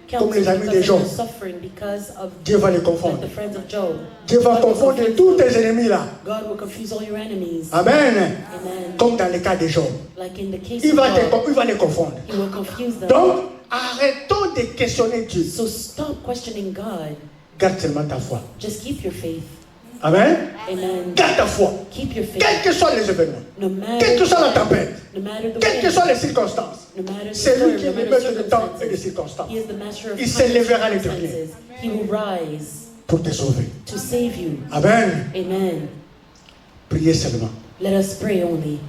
[SPEAKER 1] comme
[SPEAKER 2] counsel
[SPEAKER 1] les amis
[SPEAKER 2] because
[SPEAKER 1] de
[SPEAKER 2] of
[SPEAKER 1] Job.
[SPEAKER 2] your suffering, because of
[SPEAKER 1] Dieu va les
[SPEAKER 2] like
[SPEAKER 1] confondre.
[SPEAKER 2] the friends of Job.
[SPEAKER 1] Dieu va
[SPEAKER 2] God will
[SPEAKER 1] confondre
[SPEAKER 2] confuse
[SPEAKER 1] tous
[SPEAKER 2] them.
[SPEAKER 1] tes ennemis là.
[SPEAKER 2] God will confuse all your enemies.
[SPEAKER 1] Amen.
[SPEAKER 2] Amen.
[SPEAKER 1] Comme dans le cas de Job.
[SPEAKER 2] Like in the case
[SPEAKER 1] Il
[SPEAKER 2] of
[SPEAKER 1] va,
[SPEAKER 2] Job,
[SPEAKER 1] il va les confondre.
[SPEAKER 2] He will confuse them.
[SPEAKER 1] Donc, arrêtons de questionner Dieu.
[SPEAKER 2] So stop questioning God.
[SPEAKER 1] Garde seulement ta foi.
[SPEAKER 2] Just keep your faith.
[SPEAKER 1] Amen.
[SPEAKER 2] Amen.
[SPEAKER 1] Garde ta foi.
[SPEAKER 2] Keep your faith.
[SPEAKER 1] Quels que soient les événements,
[SPEAKER 2] No matter,
[SPEAKER 1] quelle que soit la tempête,
[SPEAKER 2] no matter the
[SPEAKER 1] quelles que
[SPEAKER 2] wind,
[SPEAKER 1] soient les circonstances,
[SPEAKER 2] no matter the
[SPEAKER 1] c'est lui
[SPEAKER 2] storm,
[SPEAKER 1] qui
[SPEAKER 2] no
[SPEAKER 1] est le
[SPEAKER 2] matter
[SPEAKER 1] maître de temps et des
[SPEAKER 2] circumstances,
[SPEAKER 1] circonstances.
[SPEAKER 2] He is the master of
[SPEAKER 1] Il
[SPEAKER 2] time
[SPEAKER 1] se
[SPEAKER 2] and
[SPEAKER 1] lèvera à l'éternel
[SPEAKER 2] circumstances. He will rise
[SPEAKER 1] pour te sauver.
[SPEAKER 2] to save you.
[SPEAKER 1] Amen.
[SPEAKER 2] Amen.
[SPEAKER 1] Priez seulement
[SPEAKER 2] Let us pray only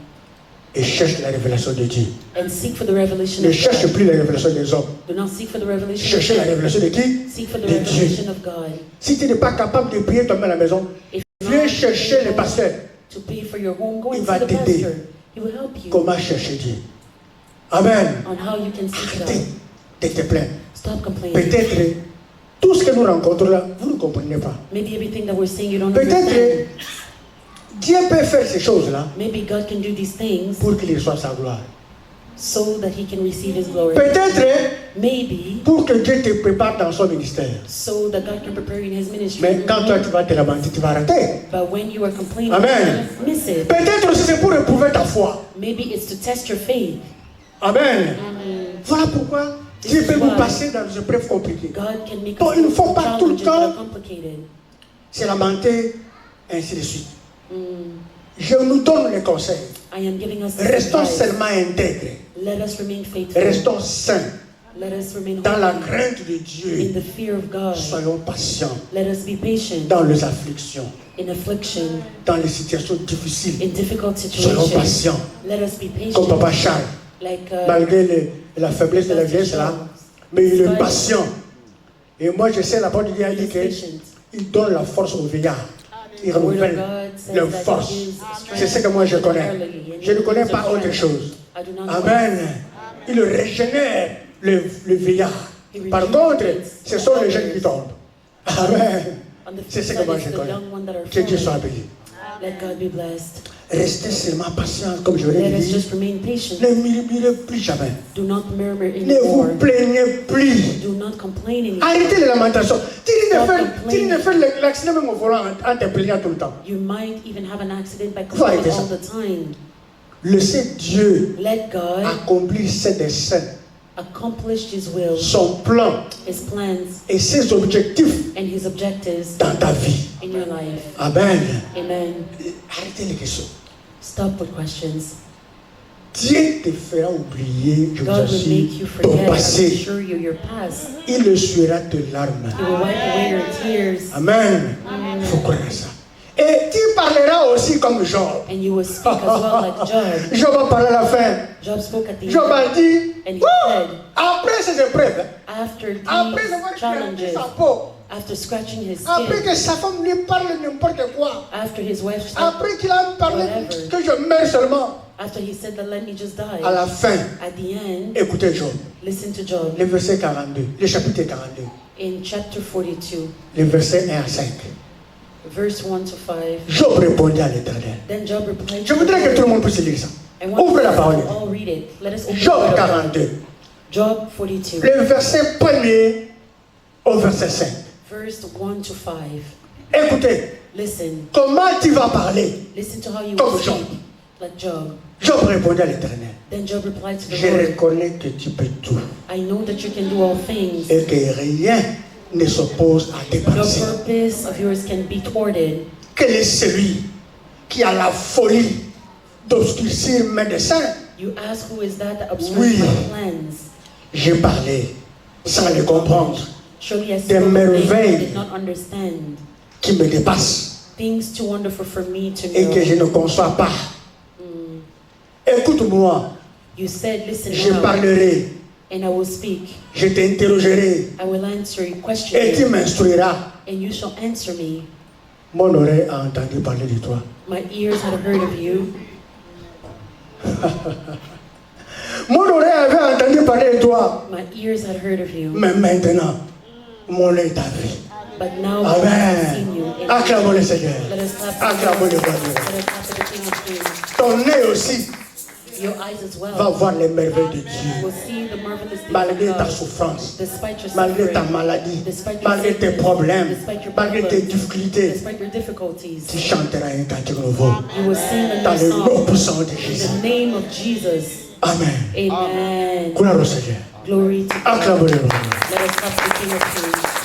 [SPEAKER 1] et cherche la révélation de Dieu.
[SPEAKER 2] and seek for the revelation
[SPEAKER 1] Ne
[SPEAKER 2] of
[SPEAKER 1] cherche
[SPEAKER 2] God.
[SPEAKER 1] plus la révélation des hommes.
[SPEAKER 2] Do not seek for the revelation of
[SPEAKER 1] Cherchez la
[SPEAKER 2] God.
[SPEAKER 1] révélation de qui?
[SPEAKER 2] Seek for the
[SPEAKER 1] De
[SPEAKER 2] revelation
[SPEAKER 1] Dieu.
[SPEAKER 2] of God.
[SPEAKER 1] Si tu n'es pas capable de prier toi-même à la maison,
[SPEAKER 2] If
[SPEAKER 1] viens chercher le pasteur.
[SPEAKER 2] to pay for your home, go
[SPEAKER 1] Il
[SPEAKER 2] and
[SPEAKER 1] va
[SPEAKER 2] see the
[SPEAKER 1] t'aider.
[SPEAKER 2] pastor. He will help you
[SPEAKER 1] Comment chercher Dieu? Amen.
[SPEAKER 2] on how you can seek
[SPEAKER 1] Arrêtez
[SPEAKER 2] God.
[SPEAKER 1] de te plaindre.
[SPEAKER 2] Stop complaining.
[SPEAKER 1] Peut-être tout ce que nous rencontrons là, vous ne comprenez pas.
[SPEAKER 2] Maybe everything that we're saying you don't
[SPEAKER 1] Peut-être
[SPEAKER 2] understand.
[SPEAKER 1] Dieu peut faire ces choses-là
[SPEAKER 2] Maybe God can do these things
[SPEAKER 1] pour qu'il reçoive sa gloire.
[SPEAKER 2] so that He can receive His glory.
[SPEAKER 1] Peut-être
[SPEAKER 2] Maybe
[SPEAKER 1] pour que Dieu te prépare dans son ministère.
[SPEAKER 2] so that God can prepare you in His ministry.
[SPEAKER 1] Mais quand toi tu vas te lamenter, tu vas arrêter.
[SPEAKER 2] But when you are complaining,
[SPEAKER 1] Amen.
[SPEAKER 2] you miss it.
[SPEAKER 1] Peut-être aussi c'est pour éprouver ta foi.
[SPEAKER 2] Maybe it's to test your faith.
[SPEAKER 1] Amen. Voilà pourquoi Dieu peut nous passer dans des épreuves compliquées.
[SPEAKER 2] God can make
[SPEAKER 1] Bon,
[SPEAKER 2] us
[SPEAKER 1] il ne faut
[SPEAKER 2] go through
[SPEAKER 1] pas tout le
[SPEAKER 2] challenges that are
[SPEAKER 1] temps
[SPEAKER 2] complicated.
[SPEAKER 1] se lamenter, ainsi de suite. Je nous donne les conseils.
[SPEAKER 2] I am giving us this
[SPEAKER 1] Restons
[SPEAKER 2] advice.
[SPEAKER 1] seulement intègres.
[SPEAKER 2] Let us remain faithful.
[SPEAKER 1] Restons saints.
[SPEAKER 2] Let us remain
[SPEAKER 1] Dans la
[SPEAKER 2] holy
[SPEAKER 1] crainte de
[SPEAKER 2] in
[SPEAKER 1] Dieu.
[SPEAKER 2] the fear of God.
[SPEAKER 1] Soyons patients
[SPEAKER 2] Let us be patient
[SPEAKER 1] dans les afflictions,
[SPEAKER 2] in affliction,
[SPEAKER 1] dans les situations difficiles.
[SPEAKER 2] in difficult
[SPEAKER 1] Soyons
[SPEAKER 2] situations.
[SPEAKER 1] patients.
[SPEAKER 2] Let us be
[SPEAKER 1] Comme
[SPEAKER 2] patient.
[SPEAKER 1] Papa Charles,
[SPEAKER 2] Like
[SPEAKER 1] malgré la faiblesse de la vieillesse là, mais il est patient. Et moi je sais, la parole de Dieu a dit qu'il donne la force aux vieillards. Il
[SPEAKER 2] the word of
[SPEAKER 1] renouvelle
[SPEAKER 2] God says
[SPEAKER 1] leur
[SPEAKER 2] that He
[SPEAKER 1] force.
[SPEAKER 2] gives
[SPEAKER 1] C'est ce que moi je connais. Je ne connais pas autre chose.
[SPEAKER 2] I do not know.
[SPEAKER 1] Amen. Il régénère le vieillard. Par contre, ce sont les jeunes qui tombent. Amen.
[SPEAKER 2] On the
[SPEAKER 1] C'est
[SPEAKER 2] flip
[SPEAKER 1] ce que
[SPEAKER 2] side,
[SPEAKER 1] moi
[SPEAKER 2] it's
[SPEAKER 1] je
[SPEAKER 2] the
[SPEAKER 1] connais.
[SPEAKER 2] young one that are
[SPEAKER 1] Que Dieu soit
[SPEAKER 2] falling.
[SPEAKER 1] béni.
[SPEAKER 2] Let God be blessed.
[SPEAKER 1] Restez seulement patient, comme je l'ai
[SPEAKER 2] Let us
[SPEAKER 1] dit.
[SPEAKER 2] just remain patient.
[SPEAKER 1] Ne murmurez plus jamais.
[SPEAKER 2] Do not murmur
[SPEAKER 1] Ne vous
[SPEAKER 2] anymore.
[SPEAKER 1] plaignez plus.
[SPEAKER 2] Do not complain anymore.
[SPEAKER 1] Arrêtez les lamentations. Tu dis de faire l'accident même au volant en te plaignant tout le temps.
[SPEAKER 2] You might even have an accident by
[SPEAKER 1] Faut arrêter
[SPEAKER 2] complaining
[SPEAKER 1] ça.
[SPEAKER 2] all the time.
[SPEAKER 1] Laissez Dieu
[SPEAKER 2] Let God
[SPEAKER 1] accomplir ses desseins,
[SPEAKER 2] accomplish His will,
[SPEAKER 1] son plan
[SPEAKER 2] His plans,
[SPEAKER 1] et ses objectifs
[SPEAKER 2] and His objectives
[SPEAKER 1] dans ta vie.
[SPEAKER 2] in your life.
[SPEAKER 1] Amen.
[SPEAKER 2] Amen.
[SPEAKER 1] Arrêtez les questions.
[SPEAKER 2] Stop with questions.
[SPEAKER 1] Dieu te fera oublier, je vous
[SPEAKER 2] God will make
[SPEAKER 1] assure,
[SPEAKER 2] you
[SPEAKER 1] ton
[SPEAKER 2] forget and
[SPEAKER 1] passé.
[SPEAKER 2] assure you your past.
[SPEAKER 1] Il essuiera tes larmes.
[SPEAKER 2] He will wipe away your tears.
[SPEAKER 1] Amen. Il faut croire ça. Et tu parleras aussi comme Job.
[SPEAKER 2] And you will speak as well like Job.
[SPEAKER 1] Job a parlé à la fin.
[SPEAKER 2] Job spoke at the
[SPEAKER 1] Job
[SPEAKER 2] end.
[SPEAKER 1] a dit,
[SPEAKER 2] And he
[SPEAKER 1] Wouh!
[SPEAKER 2] said,
[SPEAKER 1] Après ces épreuves,
[SPEAKER 2] after
[SPEAKER 1] après
[SPEAKER 2] these
[SPEAKER 1] avoir perdu
[SPEAKER 2] challenges,
[SPEAKER 1] sa peau,
[SPEAKER 2] after scratching his
[SPEAKER 1] après
[SPEAKER 2] skin,
[SPEAKER 1] que sa femme lui parle n'importe quoi,
[SPEAKER 2] after his wife said,
[SPEAKER 1] après qu'il a parlé
[SPEAKER 2] Whatever.
[SPEAKER 1] que je meurs seulement,
[SPEAKER 2] after he said that let me just
[SPEAKER 1] à
[SPEAKER 2] die,
[SPEAKER 1] la fin,
[SPEAKER 2] at the end,
[SPEAKER 1] écoutez Job,
[SPEAKER 2] listen to Job
[SPEAKER 1] le verset 42, le chapitre 42,
[SPEAKER 2] in chapter 42,
[SPEAKER 1] les versets 1 à 5.
[SPEAKER 2] verse 1 to 5.
[SPEAKER 1] Job répondit à l'Éternel.
[SPEAKER 2] Then Job replied,
[SPEAKER 1] Je voudrais que tout le monde puisse lire ça.
[SPEAKER 2] I want
[SPEAKER 1] Ouvre la parole.
[SPEAKER 2] us to all read it. Let us open the
[SPEAKER 1] Job
[SPEAKER 2] word of God.
[SPEAKER 1] 42,
[SPEAKER 2] Job 42,
[SPEAKER 1] le verset 1er au verset 5.
[SPEAKER 2] verse 1 to 5.
[SPEAKER 1] Écoutez,
[SPEAKER 2] Listen.
[SPEAKER 1] comment tu vas parler?
[SPEAKER 2] Listen to how you
[SPEAKER 1] Comme
[SPEAKER 2] will
[SPEAKER 1] Job.
[SPEAKER 2] speak, like Job.
[SPEAKER 1] Job répondit à l'Éternel.
[SPEAKER 2] Then Job replied to the
[SPEAKER 1] Je
[SPEAKER 2] Lord,
[SPEAKER 1] reconnais que tu peux tout
[SPEAKER 2] I know that you can do all things.
[SPEAKER 1] et que rien ne s'oppose à tes
[SPEAKER 2] No
[SPEAKER 1] pensées.
[SPEAKER 2] purpose of yours can be thwarted.
[SPEAKER 1] Quel est celui qui a la folie d'obscurcir mes desseins?
[SPEAKER 2] You ask who is that obscures
[SPEAKER 1] Oui.
[SPEAKER 2] my plans.
[SPEAKER 1] J'ai parlé sans les comprendre,
[SPEAKER 2] Surely I
[SPEAKER 1] Des
[SPEAKER 2] spoke things I
[SPEAKER 1] merveilles.
[SPEAKER 2] did not understand.
[SPEAKER 1] qui me dépassent
[SPEAKER 2] Things too wonderful for me to
[SPEAKER 1] et que je
[SPEAKER 2] know.
[SPEAKER 1] ne conçois pas. Écoute-moi,
[SPEAKER 2] You said, listen
[SPEAKER 1] je
[SPEAKER 2] now,
[SPEAKER 1] parlerai,
[SPEAKER 2] and I will speak.
[SPEAKER 1] je t'interrogerai
[SPEAKER 2] I will answer you, question
[SPEAKER 1] et tu
[SPEAKER 2] you,
[SPEAKER 1] m'instruiras.
[SPEAKER 2] and you shall answer me.
[SPEAKER 1] Mon oreille a entendu parler de toi.
[SPEAKER 2] My ears had heard of you.
[SPEAKER 1] Mon oreille avait entendu parler de toi.
[SPEAKER 2] My ears had heard of you.
[SPEAKER 1] Mais maintenant, mon œil t'a vu.
[SPEAKER 2] But now I have seen you.
[SPEAKER 1] Amen. Acclamons le Seigneur.
[SPEAKER 2] Let us clap for
[SPEAKER 1] Acclamons le
[SPEAKER 2] the Lord.
[SPEAKER 1] Seigneur.
[SPEAKER 2] Let us clap for the King of Kings.
[SPEAKER 1] Ton œil aussi
[SPEAKER 2] Your eyes as well
[SPEAKER 1] va voir les merveilles de Dieu.
[SPEAKER 2] will see the marvelous things
[SPEAKER 1] Malgré
[SPEAKER 2] of
[SPEAKER 1] ta
[SPEAKER 2] God.
[SPEAKER 1] souffrance,
[SPEAKER 2] Despite your
[SPEAKER 1] malgré ta
[SPEAKER 2] suffering,
[SPEAKER 1] maladie,
[SPEAKER 2] despite your
[SPEAKER 1] malgré tes
[SPEAKER 2] sickness,
[SPEAKER 1] problèmes,
[SPEAKER 2] despite your
[SPEAKER 1] malgré tes
[SPEAKER 2] problems,
[SPEAKER 1] difficultés,
[SPEAKER 2] despite your difficulties,
[SPEAKER 1] tu chanteras un cantique nouveau
[SPEAKER 2] you will sing a
[SPEAKER 1] dans
[SPEAKER 2] new
[SPEAKER 1] le nom
[SPEAKER 2] song
[SPEAKER 1] puissant de
[SPEAKER 2] in
[SPEAKER 1] Jésus.
[SPEAKER 2] the name of Jesus.
[SPEAKER 1] Amen.
[SPEAKER 2] Amen.
[SPEAKER 1] Gloire au Seigneur.
[SPEAKER 2] Glory to God.
[SPEAKER 1] Acclamons le Seigneur.
[SPEAKER 2] Let us clap for the King of Kings.